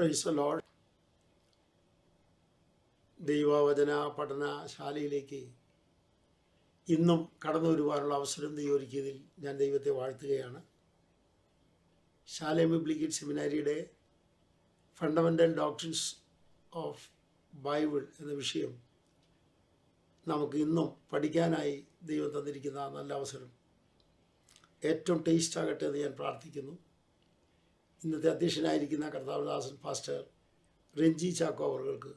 Praise the Lord. ദൈവവചന പഠനശാലയിലേക്ക് ഇന്നും കടന്നു വരുവാനുള്ള അവസരം ദൈവം ഒരുക്കിയതിൽ ഞാൻ ദൈവത്തെ വാഴ്ത്തുകയാണ്. ശാലേം ബിബ്ലിക്കൽ സെമിനാരിയുടെ ഫണ്ടമെൻ്റൽ ഡോക്ട്രിൻസ് ഓഫ് ബൈബിൾ എന്ന വിഷയം നമുക്ക് ഇന്നും പഠിക്കാനായി ദൈവം തന്നിരിക്കുന്ന നല്ല അവസരം ഏറ്റവും ടേസ്റ്റ് ആകട്ടെ എന്ന് ഞാൻ പ്രാർത്ഥിക്കുന്നു. ഇന്നത്തെ അധ്യക്ഷനായിരിക്കുന്ന കർത്താവദാസൻ പാസ്റ്റർ രഞ്ജി ചാക്കോ അവർക്ക്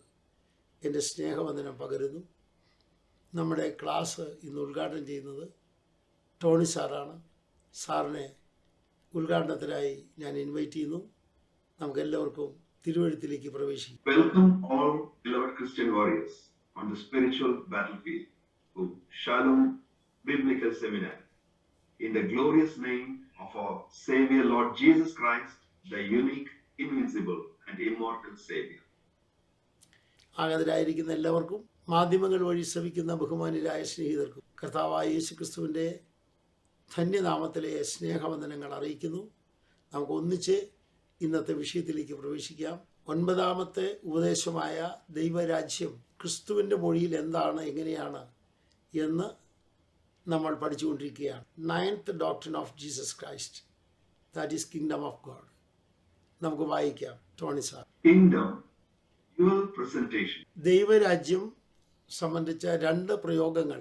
എൻ്റെ സ്നേഹവന്ദനം പകരുന്നു. നമ്മുടെ ക്ലാസ് ഇന്ന് ഉദ്ഘാടനം ചെയ്യുന്നത് ടോണി സാറാണ്. സാറിനെ ഉദ്ഘാടനത്തിനായി ഞാൻ ഇൻവൈറ്റ് ചെയ്യുന്നു. നമുക്ക് എല്ലാവർക്കും തിരുവെഴുത്തിലേക്ക് പ്രവേശിക്കാം. Welcome all beloved Christian warriors on the spiritual battlefield to Shalom Biblical Seminary. In the glorious name of our Savior Lord Jesus Christ, the unique, invincible and immortal Savior. ആഗതരായിരിക്കുന്ന എല്ലാവർക്കും മാധ്യമങ്ങൾ വഴി ശ്രമിക്കുന്ന ബഹുമാന്യരായ സ്നേഹിതർക്കും കർത്താവായ യേശുക്രിസ്തുവിൻ്റെ ധന്യനാമത്തിലെ സ്നേഹവന്ദനങ്ങൾ അറിയിക്കുന്നു. നമുക്ക് ഒന്നിച്ച് ഇന്നത്തെ വിഷയത്തിലേക്ക് പ്രവേശിക്കാം. 9ാമത്തെ ഉപദേശമായ ദൈവരാജ്യം ക്രിസ്തുവിൻ്റെ മൊഴിയിൽ എന്താണ്, എങ്ങനെയാണ് എന്ന് നമ്മൾ പഠിച്ചുകൊണ്ടിരിക്കുകയാണ്. 9th doctrine of Jesus Christ, that is kingdom of God. നമുക്ക് വായിക്കാം. Tony sir. Kingdom, dual presentation. ദൈവരാജ്യം സംബന്ധിച്ച 2 പ്രയോഗങ്ങൾ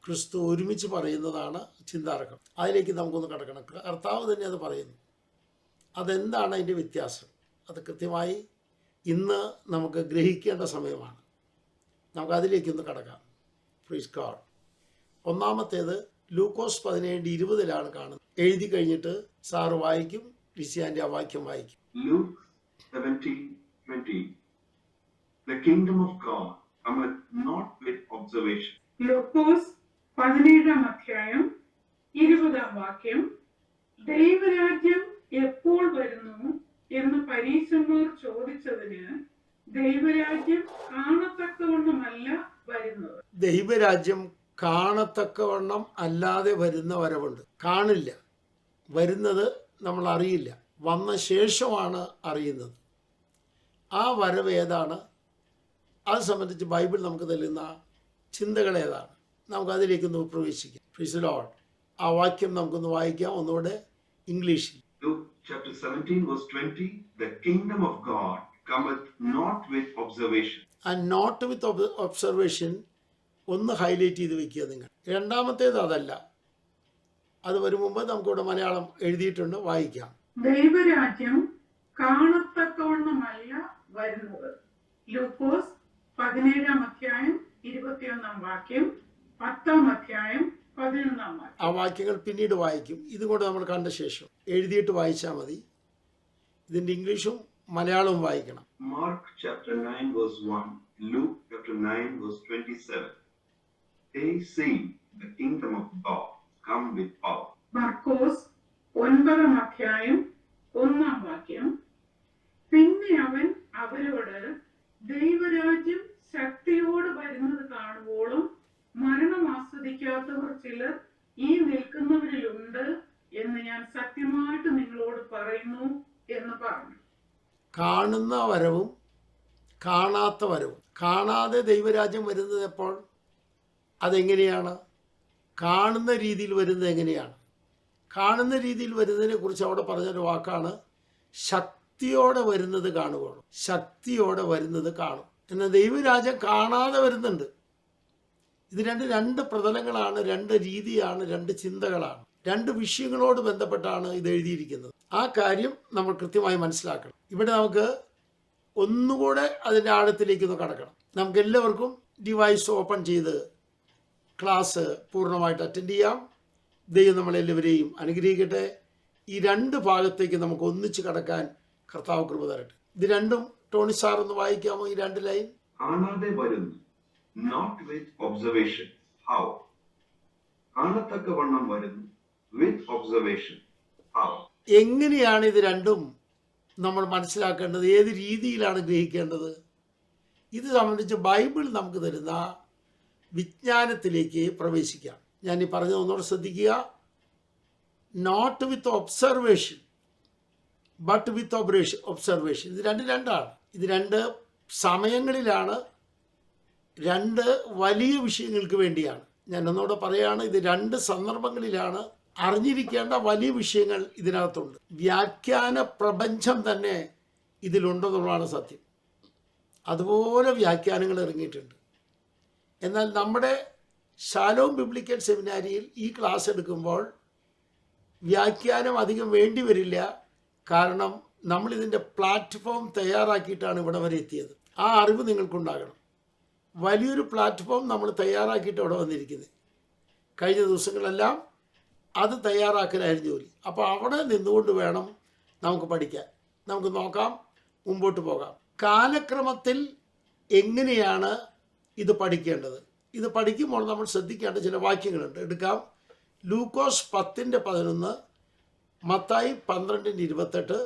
ക്രിസ്തു ഒരുമിച്ച് പറയുന്നതാണ് ചിന്താർഹം. അതിലേക്ക് നമുക്കൊന്ന് കടക്കണം. കർത്താവ് തന്നെ അത് പറയുന്നു. അതെന്താണ് അതിൻ്റെ വ്യത്യാസം? അത് കൃത്യമായി ഇന്ന് നമുക്ക് ഗ്രഹിക്കേണ്ട സമയമാണ്. നമുക്കതിലേക്കൊന്ന് കടക്കാം. Praise God. ഒന്നാമത്തേത് ലൂക്കോസ് 17:20 കാണുന്നത്. എഴുതി കഴിഞ്ഞിട്ട് സാറ് വായിക്കും, ലിസിയാൻ്റെ ആ വാക്യം വായിക്കും. Luke 17:20. The kingdom of God cometh not with observation. ലൂക്കോസ് 17:20 ദൈവരാജ്യം എപ്പോൾ വരുന്നു എന്ന് പരീശന്മാർ ചോദിച്ചതിന് ദൈവരാജ്യം കാണത്തക്കവണ്ണമല്ല വരുന്നത്. ദൈവരാജ്യം കാണത്തക്കവണ്ണം അല്ലാതെ വരുന്ന വരവുണ്ട്. കാണില്ല, വരുന്നത് നമ്മൾ അറിയില്ല, വന്ന ശേഷമാണ് അറിയുന്നത്. ആ വരവ് ഏതാണ്? അത് സംബന്ധിച്ച് ബൈബിൾ നമുക്ക് തരുന്ന ചിന്തകൾ ഏതാണ്? നമുക്കതിലേക്കൊന്ന് പ്രവേശിക്കാം. Praise the Lord. ആ വാക്യം നമുക്കൊന്ന് വായിക്കാം ഒന്നുകൂടെ ഇംഗ്ലീഷിൽ. Luke chapter 17:20. The kingdom of God cometh not with observation. And not with observation ഒന്ന് ഹൈലൈറ്റ് ചെയ്ത് വെക്കുക നിങ്ങൾ. രണ്ടാമത്തേത് അതല്ല. അത് വരും മുമ്പ് നമുക്കിവിടെ മലയാളം എഴുതിയിട്ടുണ്ട്, വായിക്കാം. ദൈവരാജ്യം കാണത്തക്കവണ്ണമല്ല വരുന്നത്. ലൂക്കോസ് 17:21, 10:11. ആ വാക്യങ്ങൾ പിന്നീട് വായിക്കും. ഇതും കൂടെ നമ്മൾ കണ്ട ശേഷം എഴുതിയിട്ട് വായിച്ചാൽ മതി. ഇതിൻ്റെ ഇംഗ്ലീഷും മലയാളവും വായിക്കണം. Mark chapter 9:1. Luke chapter 9:27. They see the kingdom of God come with power. മർക്കോസ് 9:1. പിന്നെ അവൻ അവരോട് ദൈവരാജ്യം ശക്തിയോട് വരുന്നത് കാണുവോളം മരണം ആസ്വദിക്കാത്തവർ ചിലർ ഈ നിൽക്കുന്നവരിലുണ്ട് എന്ന് ഞാൻ സത്യമായിട്ട് നിങ്ങളോട് പറയുന്നു എന്ന് പറഞ്ഞു. കാണുന്ന വരവും കാണാത്ത വരവും. കാണാതെ ദൈവരാജ്യം വരുന്നത് എപ്പോൾ? അതെങ്ങനെയാണ്? കാണുന്ന രീതിയിൽ വരുന്നത് എങ്ങനെയാണ്? കാണുന്ന രീതിയിൽ വരുന്നതിനെ കുറിച്ച് അവിടെ പറഞ്ഞൊരു വാക്കാണ് ശക്തിയോടെ വരുന്നത് കാണുകയുള്ളൂ. ശക്തിയോടെ വരുന്നത് കാണും. എന്നാൽ ദൈവരാജ്യം കാണാതെ വരുന്നുണ്ട്. ഇത് രണ്ട് പ്രതലങ്ങളാണ്, 2 രീതിയാണ്, 2 ചിന്തകളാണ്, 2 വിഷയങ്ങളോട് ബന്ധപ്പെട്ടാണ് ഇത് എഴുതിയിരിക്കുന്നത്. ആ കാര്യം നമ്മൾ കൃത്യമായി മനസ്സിലാക്കണം. ഇവിടെ നമുക്ക് ഒന്നുകൂടെ അതിൻ്റെ ആഴത്തിലേക്കൊന്ന് കടക്കണം. നമുക്ക് എല്ലാവർക്കും ഡിവൈസ് ഓപ്പൺ ചെയ്ത് ക്ലാസ് പൂർണ്ണമായിട്ട് അറ്റൻഡ് ചെയ്യാം. ദൈവം നമ്മളെല്ലാവരെയും അനുഗ്രഹിക്കട്ടെ. ഈ 2 ഭാഗത്തേക്ക് നമുക്ക് ഒന്നിച്ച് കടക്കാൻ കർത്താവ് കൃപ തരട്ടെ. ഇത് രണ്ടും ടോണി സാർ ഒന്ന് വായിക്കാമോ? ഈ 2 ലൈൻ. കാണാതെ വരുന്നു, not with observation. How? കാണത്തക്കവണ്ണം വരുന്നു, with observation. How? എങ്ങനെയാണ് ഇത് രണ്ടും നമ്മൾ മനസ്സിലാക്കേണ്ടത്? ഏത് രീതിയിലാണ് ഗ്രഹിക്കേണ്ടത്? ഇത് സംബന്ധിച്ച് ബൈബിൾ നമുക്ക് തരുന്ന വിജ്ഞാനത്തിലേക്ക് പ്രവേശിക്കാം. ഞാൻ ഈ പറഞ്ഞത് ഒന്നുകൂടെ ശ്രദ്ധിക്കുക. Not with observation, but with observation. ഇത് രണ്ടാണ്. ഇത് രണ്ട് സമയങ്ങളിലാണ്, രണ്ട് വലിയ വിഷയങ്ങൾക്ക് വേണ്ടിയാണ്. ഞാൻ ഒന്നുകൂടെ പറയുകയാണ്, ഇത് രണ്ട് സന്ദർഭങ്ങളിലാണ്. അറിഞ്ഞിരിക്കേണ്ട വലിയ വിഷയങ്ങൾ ഇതിനകത്തുണ്ട്. വ്യാഖ്യാന പ്രപഞ്ചം തന്നെ ഇതിലുണ്ടെന്നുള്ളതാണ് സത്യം. അതുപോലെ വ്യാഖ്യാനങ്ങൾ ഇറങ്ങിയിട്ടുണ്ട്. എന്നാൽ നമ്മുടെ ഷാലോം ബിബ്ലിക്കൽ സെമിനാരിയിൽ ഈ ക്ലാസ് എടുക്കുമ്പോൾ വ്യാഖ്യാനം അധികം വേണ്ടി വരില്ല. കാരണം നമ്മളിതിൻ്റെ പ്ലാറ്റ്ഫോം തയ്യാറാക്കിയിട്ടാണ് ഇവിടെ വരെ എത്തിയത്. ആ അറിവ് നിങ്ങൾക്കുണ്ടാകണം. വലിയൊരു പ്ലാറ്റ്ഫോം നമ്മൾ തയ്യാറാക്കിയിട്ട് ഇവിടെ വന്നിരിക്കുന്നത്. കഴിഞ്ഞ ദിവസങ്ങളെല്ലാം അത് തയ്യാറാക്കലായിരുന്നു ജോലി. അപ്പോൾ അവിടെ നിന്നുകൊണ്ട് വേണം നമുക്ക് പഠിക്കാൻ. നമുക്ക് നോക്കാം, മുമ്പോട്ട് പോകാം. കാലക്രമത്തിൽ എങ്ങനെയാണ് ഇത് പഠിക്കേണ്ടത്? ഇത് പഠിക്കുമ്പോൾ നമ്മൾ ശ്രദ്ധിക്കേണ്ട ചില വാക്യങ്ങളുണ്ട്. എടുക്കാം. ലൂക്കോസ് 10:11, മത്തായി 12:28,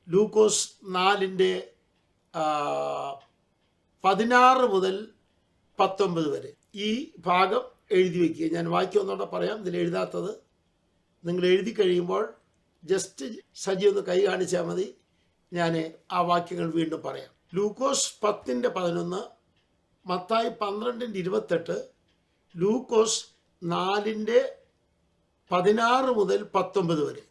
ലൂക്കോസ് 4:16 മുതൽ 19 വരെ. ഈ ഭാഗം എഴുതി വയ്ക്കുക. ഞാൻ വാക്യം ഒന്നുകൂടെ പറയാം. ഇതിൽ എഴുതാത്തത് നിങ്ങൾ എഴുതി കഴിയുമ്പോൾ ജസ്റ്റ് സജി ഒന്ന് കൈ കാണിച്ചാൽ മതി. ഞാൻ ആ വാക്യങ്ങൾ വീണ്ടും പറയാം. ലൂക്കോസ് 10:11, മത്തായി 12:28, ലൂക്കോസ് 4:16 മുതൽ 19 വരെ.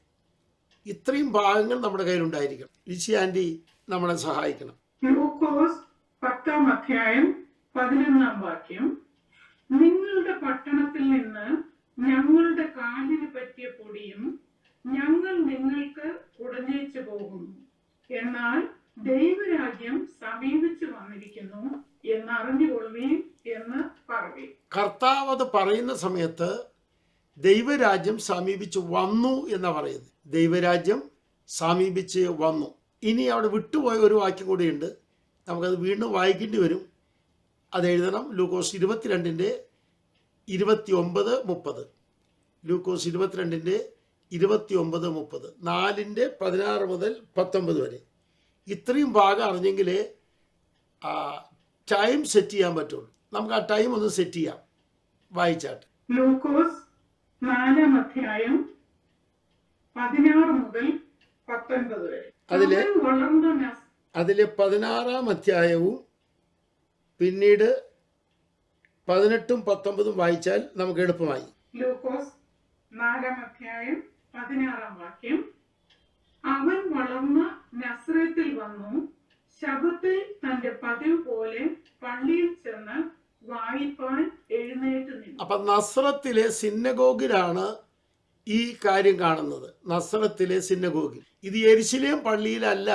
ഇത്രയും ഭാഗങ്ങൾ നമ്മുടെ കയ്യിലുണ്ടായിരിക്കണം. ലിസി ആൻറ്റി നമ്മളെ സഹായിക്കണം. ലൂക്കോസ് 10:11 നിങ്ങളുടെ പട്ടണത്തിൽ നിന്ന് ഞങ്ങളുടെ കാലിന് പറ്റിയ പൊടിയും ഞങ്ങൾ നിങ്ങൾക്ക് കുടഞ്ഞേച്ചു പോകുന്നു. എന്നാൽ ദൈവരാജ്യം സമീപിച്ചു വന്നിരിക്കുന്നു എന്നറിഞ്ഞുകൊള്ളുകയും എന്ന് പറയും. കർത്താവ് അത് പറയുന്ന സമയത്ത് ദൈവരാജ്യം സമീപിച്ച് വന്നു എന്നാണ് പറയുന്നത്. ദൈവരാജ്യം സമീപിച്ച് വന്നു. ഇനി അവിടെ വിട്ടുപോയ ഒരു വാക്യം കൂടിയുണ്ട്. നമുക്കത് വീണ്ടും വായിക്കേണ്ടി വരും. അത് എഴുതണം. ലൂക്കോസ് 22:29-30. ലൂക്കോസ് 22:29-30, 4:16 മുതൽ 19 വരെ. ഇത്രയും ഭാഗം അറിഞ്ഞെങ്കിൽ ടൈം സെറ്റ് ചെയ്യാൻ പറ്റുള്ളൂ. നമുക്ക് ആ ടൈം ഒന്ന് സെറ്റ് ചെയ്യാം. വായിച്ചാട്ട്. ലൂക്കോസ് 4:16 മുതൽ 19 വരെ. അതിലെ അവൻ വളർന്ന 16-ാം അധ്യായവും പിന്നീട് 18-19 വായിച്ചാൽ നമുക്ക് എളുപ്പമായി. ലൂക്കോസ് 4:16 അവൻ വളർന്ന നസ്രത്തിൽ വന്നു. ശബ്ബത്തിൽ തന്റെ പതിവ് പോലെ പള്ളിയിൽ ചെന്ന് വായിപ്പാൻ എഴുന്നേറ്റ് നിന്നു. അപ്പൊ നസ്രത്തിലെ സിന്നഗോഗിലാണ് ഈ കാര്യം കാണുന്നത്. നസ്രത്തിലെ സിന്നഗോഗിൽ. ഇത് യെരുശലേം പള്ളിയിലല്ല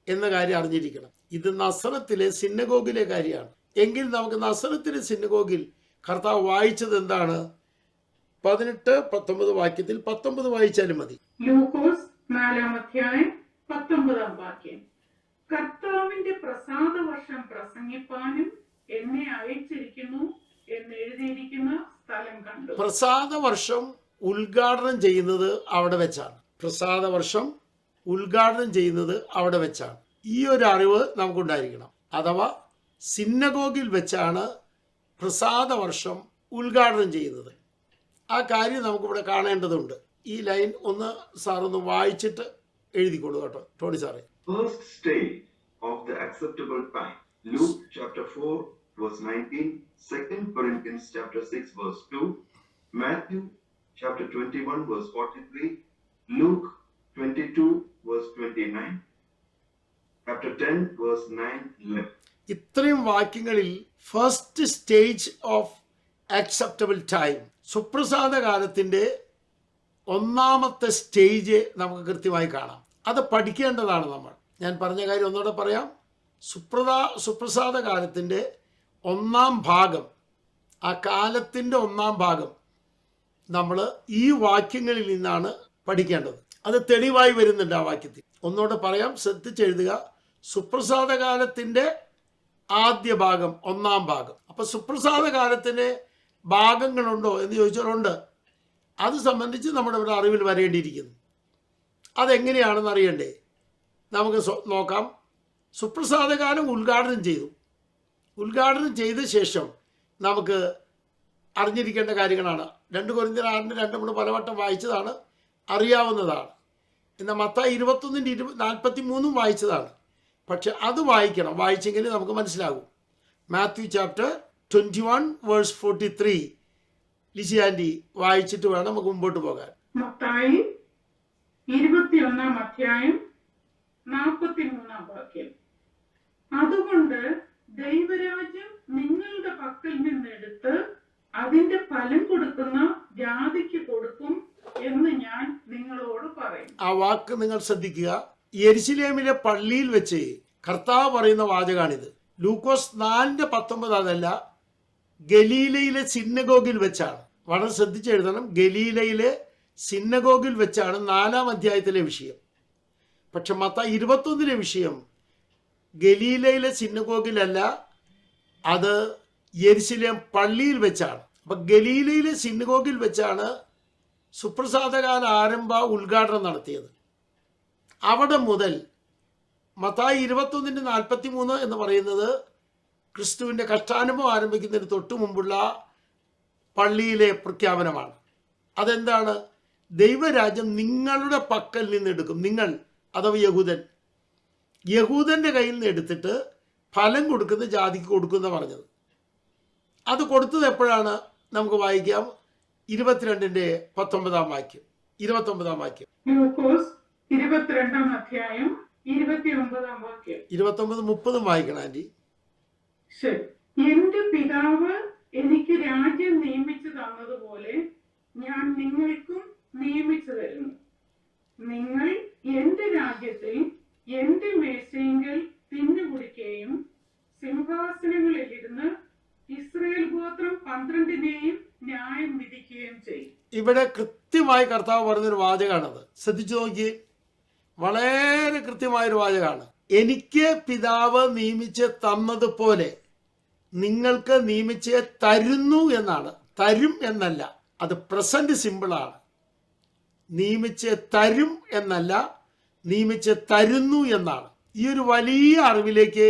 എന്ന കാര്യം അറിഞ്ഞിരിക്കണം. ഇത് നസ്രത്തിലെ സിന്നഗോഗിലെ കാര്യമാണ്. എങ്കിൽ നമുക്ക് നസ്രത്തിലെ സിന്നഗോഗിൽ കർത്താവ് വായിച്ചത് എന്താണ്? 18-19 വാക്യത്തിൽ 19 വായിച്ചാലും മതി. ലൂക്കോസ് 4:19 കർത്താവിന്റെ പ്രസാദ വർഷം പ്രസംഗിപ്പാനും എന്നെ അയച്ചിരിക്കുന്നു എന്ന് എഴുതിയിരിക്കുന്ന സ്ഥലം കണ്ടു. പ്രസാദ വർഷം ഉദ്ഘാടനം ചെയ്യുന്നത് അവിടെ വെച്ചാണ്. പ്രസാദ വർഷം ഉദ്ഘാടനം ചെയ്യുന്നത് അവിടെ വെച്ചാണ്. ഈ ഒരു അറിവ് നമുക്കുണ്ടായിരിക്കണം. അഥവാ സിന്നഗോഗിൽ വെച്ചാണ് പ്രസാദ വർഷം ഉദ്ഘാടനം ചെയ്യുന്നത്. ആ കാര്യം നമുക്കിവിടെ കാണേണ്ടതുണ്ട്. ഈ ലൈൻ ഒന്ന് സാറൊന്ന് വായിച്ചിട്ട് എഴുതിക്കൊള്ളു കേട്ടോ, ടോണി സാറേ. First stage of the acceptable time. Luke chapter 4 verse 19, 2 Corinthians chapter 6 verse 2, Matthew chapter 21 verse 43, Luke 22 verse 29, chapter 10 verse 9-11. ഇത്രയും വാക്യങ്ങളിൽ first stage of acceptable time, സുപ്രസാദ കാലത്തിൻ്റെ ഒന്നാമത്തെ സ്റ്റേജ് നമുക്ക് കൃത്യമായി കാണാം. അത് പഠിക്കേണ്ടതാണ് നമ്മൾ. ഞാൻ പറഞ്ഞ കാര്യം ഒന്നുകൂടെ പറയാം. സുപ്രസാദ കാലത്തിൻ്റെ ഒന്നാം ഭാഗം, ആ കാലത്തിൻ്റെ ഒന്നാം ഭാഗം നമ്മൾ ഈ വാക്യങ്ങളിൽ നിന്നാണ് പഠിക്കേണ്ടത്. അത് തെളിവായി വരുന്നുണ്ട് ആ വാക്യത്തിൽ. ഒന്നുകൂടെ പറയാം, ശ്രദ്ധിച്ചെഴുതുക. സുപ്രസാദ കാലത്തിൻ്റെ ആദ്യ ഭാഗം, ഒന്നാം ഭാഗം. അപ്പം സുപ്രസാദ കാലത്തിന് ഭാഗങ്ങളുണ്ടോ എന്ന് ചോദിച്ചാലുണ്ട്. അത് സംബന്ധിച്ച് നമ്മുടെ ഇവിടെ അറിവിൽ വരേണ്ടിയിരിക്കുന്നു. അതെങ്ങനെയാണെന്ന് അറിയണ്ടേ? നമുക്ക് നോക്കാം. സുപ്രസാദകാലം ഉദ്ഘാടനം ചെയ്തു. ഉദ്ഘാടനം ചെയ്ത ശേഷം നമുക്ക് അറിഞ്ഞിരിക്കേണ്ട കാര്യങ്ങളാണ്. 2 കൊരിന്ത്യർ 6:2 പലവട്ടം വായിച്ചതാണ്, അറിയാവുന്നതാണ്. എന്നാൽ മത്തായി 21:43 വായിച്ചതാണ്. പക്ഷെ അത് വായിക്കണം, വായിച്ചെങ്കിൽ നമുക്ക് മനസ്സിലാകും. മാത്യു ചാപ്റ്റർ 21:43 ലിസി ആൻറ്റി വായിച്ചിട്ട് വേണം നമുക്ക് മുമ്പോട്ട് പോകാൻ. മത്തായി 21:43 അതുകൊണ്ട് ദൈവരാജ്യം നിങ്ങളുടെ പക്കൽ നിന്നെടുത്ത് അതിന്റെ ഫലം കൊടുക്കുന്ന ജാതിക്ക് കൊടുക്കും എന്ന് ഞാൻ നിങ്ങളോട് പറയും. ആ വാക്ക് നിങ്ങൾ ശ്രദ്ധിക്കുക. യെരുശലേമിലെ പള്ളിയിൽ വെച്ച് കർത്താവ് പറയുന്ന വാചകാണിത്. ലൂക്കോസ് 4:19 അതല്ല, ഗലീലയിലെ സിന്നഗോഗിൽ വെച്ചാണ്. വളരെ ശ്രദ്ധിച്ച് എഴുതണം. ഗലീലയിലെ സിന്നഗോഗിൽ വെച്ചാണ് 4-ാം അധ്യായത്തിലെ വിഷയം. പക്ഷെ മത്തായി 21 വിഷയം ഗലീലയിലെ സിന്നഗോഗിലല്ല, അത് യെരുശലേം പള്ളിയിൽ വെച്ചാണ്. അപ്പൊ ഗലീലയിലെ സിന്നഗോഗിൽ വെച്ചാണ് സുപ്രസാദകാല ആരംഭ ഉദ്ഘാടനം നടത്തിയത്. അവിടെ മുതൽ മത്തായി 21:43 എന്ന് പറയുന്നത് ക്രിസ്തുവിൻ്റെ കഷ്ടാനുഭവം ആരംഭിക്കുന്നതിന് തൊട്ടു മുമ്പുള്ള പള്ളിയിലെ പ്രഖ്യാപനമാണ്. അതെന്താണ്? ദൈവരാജ്യം നിങ്ങളുടെ പക്കൽ നിന്നെടുക്കും. നിങ്ങൾ അഥവാ യഹൂദൻ്റെ കയ്യിൽ നിന്ന് എടുത്തിട്ട് ഫലം കൊടുക്കുന്ന ജാതിക്ക് കൊടുക്കുന്ന പറഞ്ഞത്. അത് കൊടുത്തത് എപ്പോഴാണ്? നമുക്ക് വായിക്കാം. 22:19 വാക്യം. 29 വാക്യം. ലൂക്കോസ് 22:29 29-30 വായിക്കണം ആൻറ്റി. ശരി. എന്റെ പിതാവ് എനിക്ക് രാജ്യം നിയമിച്ചു തന്നതുപോലെ ഞാൻ നിങ്ങൾക്കും നിയമിച്ചു തരുന്നു. നിങ്ങൾ എന്റെ രാജ്യത്തിൽ എന്റെ മേശയെങ്കിൽ തിന്നുകുടിക്കുകയും സിംഹാസനങ്ങളിലിരുന്ന് ഇസ്രായേൽ ഗോത്രം 12-നെയും ന്യായം വിധിക്കുകയും ചെയ്യും. ഇവിടെ കൃത്യമായി കർത്താവ് പറഞ്ഞൊരു വാചകമാണത്. ശ്രദ്ധിച്ചു നോക്കി, വളരെ കൃത്യമായൊരു വാചകമാണ്. എനിക്ക് പിതാവ് നിയമിച്ച് തന്നതുപോലെ നിങ്ങൾക്ക് നിയമിച്ച് തരുന്നു എന്നാണ്. തരും എന്നല്ല, അത് പ്രസന്റ് സിമ്പിളാണ്. നിയമിച്ച് തരും എന്നല്ല, നിയമിച്ച് തരുന്നു എന്നാണ്. ഈ ഒരു വലിയ അറിവിലേക്ക്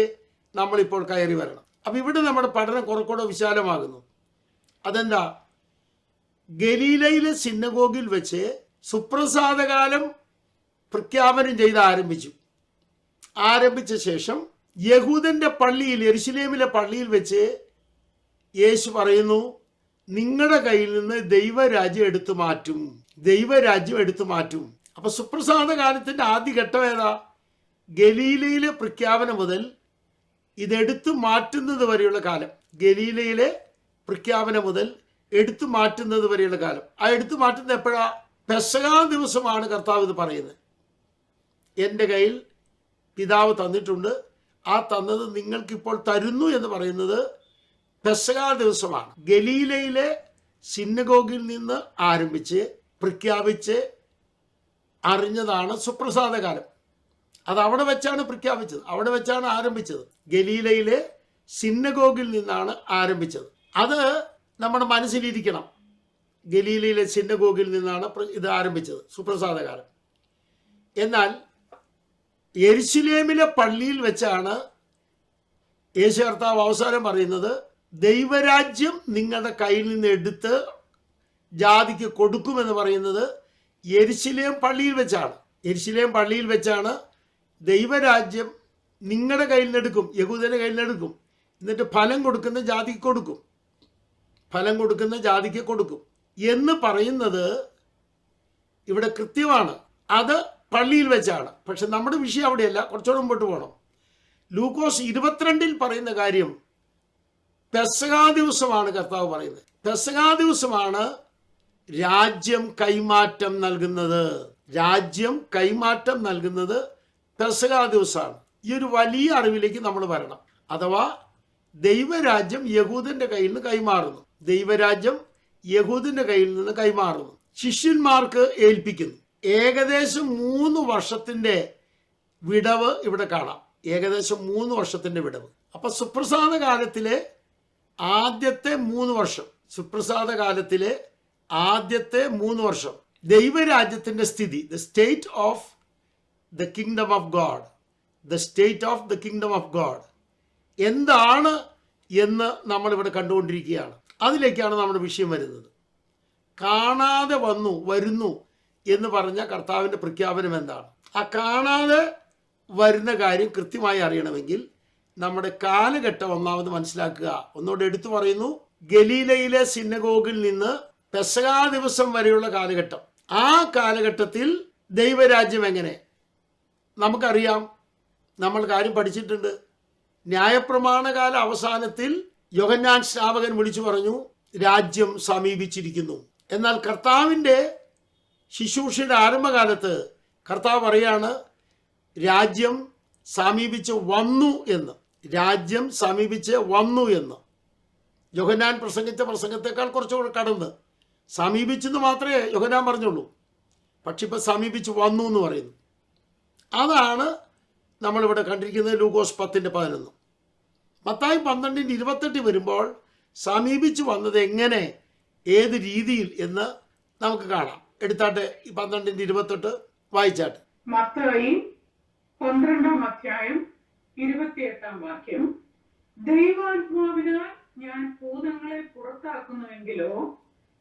നമ്മളിപ്പോൾ കയറി വരണം. അപ്പം ഇവിടെ നമ്മുടെ പഠനം കുറച്ചുകൂടെ വിശാലമാകുന്നു. അതെന്താ? ഗലീലയിലെ സിന്നഗോഗിൽ വെച്ച് സുപ്രസാദകാലം പ്രഖ്യാപനം ചെയ്ത് ആരംഭിച്ച ശേഷം യഹൂദന്റെ പള്ളിയിൽ, യെരുശലേമിലെ പള്ളിയിൽ വെച്ച് യേശു പറയുന്നു, നിങ്ങളുടെ കയ്യിൽ നിന്ന് ദൈവരാജ്യം എടുത്തു മാറ്റും. അപ്പൊ സുപ്രസാദ കാലത്തിന്റെ ആദ്യഘട്ടം ഏതാ? ഗലീലയിലെ പ്രഖ്യാപനം മുതൽ ഇതെടുത്തു മാറ്റുന്നത് വരെയുള്ള കാലം. ഗലീലയിലെ പ്രഖ്യാപനം മുതൽ എടുത്തു മാറ്റുന്നത് വരെയുള്ള കാലം. ആ എടുത്തു മാറ്റുന്നത് എപ്പോഴാ? പെസഹാ ദിവസമാണ് കർത്താവ് ഇത് പറയുന്നത്. എൻ്റെ കയ്യിൽ പിതാവ് തന്നിട്ടുണ്ട്, ആ തന്നത് നിങ്ങൾക്കിപ്പോൾ തരുന്നു എന്ന് പറയുന്നത് പെസഹാ ദിവസമാണ്. ഗലീലയിലെ സിന്നഗോഗിൽ നിന്ന് ആരംഭിച്ച് പ്രഖ്യാപിച്ച് അറിഞ്ഞതാണ് സുപ്രസാദ കാലം. അത് അവിടെ വെച്ചാണ് പ്രഖ്യാപിച്ചത്, അവിടെ വെച്ചാണ് ആരംഭിച്ചത്. ഗലീലയിലെ സിന്നഗോഗിൽ നിന്നാണ് ആരംഭിച്ചത്. അത് നമ്മുടെ മനസ്സിലിരിക്കണം. ഗലീലയിലെ സിന്നഗോഗിൽ നിന്നാണ് ഇത് ആരംഭിച്ചത്, സുപ്രസാദ കാലം. എന്നാൽ യെരുശലേമിലെ പള്ളിയിൽ വെച്ചാണ് യേശു കർത്താവ് അവസാനം പറയുന്നത്, ദൈവരാജ്യം നിങ്ങളുടെ കയ്യിൽ നിന്ന് എടുത്ത് ജാതിക്ക് കൊടുക്കുമെന്ന് പറയുന്നത് യെരുശലേം പള്ളിയിൽ വെച്ചാണ്. യെരുശലേം പള്ളിയിൽ വെച്ചാണ് ദൈവരാജ്യം നിങ്ങളുടെ കയ്യിൽ നിന്ന് എടുക്കും, യഹൂദന്റെ കയ്യിൽ നിന്ന് എടുക്കും, എന്നിട്ട് ഫലം കൊടുക്കുന്ന ജാതിക്ക് കൊടുക്കും എന്ന് പറയുന്നത് ഇവിടെ കൃത്യമാണ്. അത് പള്ളിയിൽ വെച്ചാണ്. പക്ഷെ നമ്മുടെ വിഷയം അവിടെയല്ല, കുറച്ചുകൂടെ മുമ്പോട്ട് പോകണം. ലൂക്കോസ് 22 പറയുന്ന കാര്യം പെസഹാ ദിവസമാണ് കർത്താവ് പറയുന്നത്. പെസഹാ ദിവസമാണ് രാജ്യം കൈമാറ്റം നൽകുന്നത് പെസഹാ ദിവസമാണ്. ഈ ഒരു വലിയ അറിവിലേക്ക് നമ്മൾ വരണം. അഥവാ ദൈവരാജ്യം യഹൂദന്റെ കയ്യിൽ നിന്ന് കൈമാറുന്നു. ശിഷ്യന്മാർക്ക് ഏൽപ്പിക്കുന്നു. ഏകദേശം 3 വർഷത്തിന്റെ വിടവ് ഇവിടെ കാണാം. ഏകദേശം 3 വർഷത്തിന്റെ വിടവ്. അപ്പൊ സുപ്രസാദ കാലത്തിലെ ആദ്യത്തെ 3 വർഷം, ദൈവരാജ്യത്തിന്റെ സ്ഥിതി, the state of the kingdom of God എന്താണ് എന്ന് നമ്മളിവിടെ കണ്ടുകൊണ്ടിരിക്കുകയാണ്. അതിലേക്കാണ് നമ്മുടെ വിഷയം വരുന്നത്. കാണാതെ വരുന്നു എന്ന് പറഞ്ഞ കർത്താവിൻ്റെ പ്രഖ്യാപനം എന്താണ്? ആ കാണാതെ വരുന്ന കാര്യം കൃത്യമായി അറിയണമെങ്കിൽ നമ്മുടെ കാലഘട്ടം ഒന്നാമത് മനസ്സിലാക്കുക. ഒന്നുകൂടെ എടുത്തു പറയുന്നു, ഗലീലയിലെ സിനഗോഗിൽ നിന്ന് പെസഹാ ദിവസം വരെയുള്ള കാലഘട്ടം. ആ കാലഘട്ടത്തിൽ ദൈവരാജ്യം എങ്ങനെ? നമുക്കറിയാം, നമ്മൾ കാര്യം പഠിച്ചിട്ടുണ്ട്. ന്യായപ്രമാണകാല അവസാനത്തിൽ യോഹന്നാൻ സ്നാപകൻ വിളിച്ചു പറഞ്ഞു, രാജ്യം സമീപിച്ചിരിക്കുന്നു. എന്നാൽ കർത്താവിൻ്റെ ശുശ്രൂഷയുടെ ആരംഭകാലത്ത് കർത്താവ് പറയാണ്, രാജ്യം സമീപിച്ച് വന്നു എന്ന്. രാജ്യം സമീപിച്ച് വന്നു എന്ന്. യോഹന്നാൻ പ്രസംഗിച്ച പ്രസംഗത്തെക്കാൾ കുറച്ചുകൂടെ കടന്ന് സമീപിച്ചെന്ന് മാത്രമേ യോഹന്നാൻ പറഞ്ഞുള്ളൂ. പക്ഷെ ഇപ്പം സമീപിച്ച് വന്നു എന്ന് പറയുന്നു. അതാണ് നമ്മളിവിടെ കണ്ടിരിക്കുന്നത്. ലൂക്കോസ് 10:11. മത്തായി 12:28 വരുമ്പോൾ സമീപിച്ച് വന്നത് എങ്ങനെ, ഏത് രീതിയിൽ എന്ന് നമുക്ക് കാണാം. എടുത്താട്ടെ, 12:28 വായിച്ചാട്ടെ. മത്തായി 12:28 ദൈവാത്മാവിനാൽ ഞാൻ ഭൂതങ്ങളെ പുറത്താക്കുന്നുവെങ്കിലോ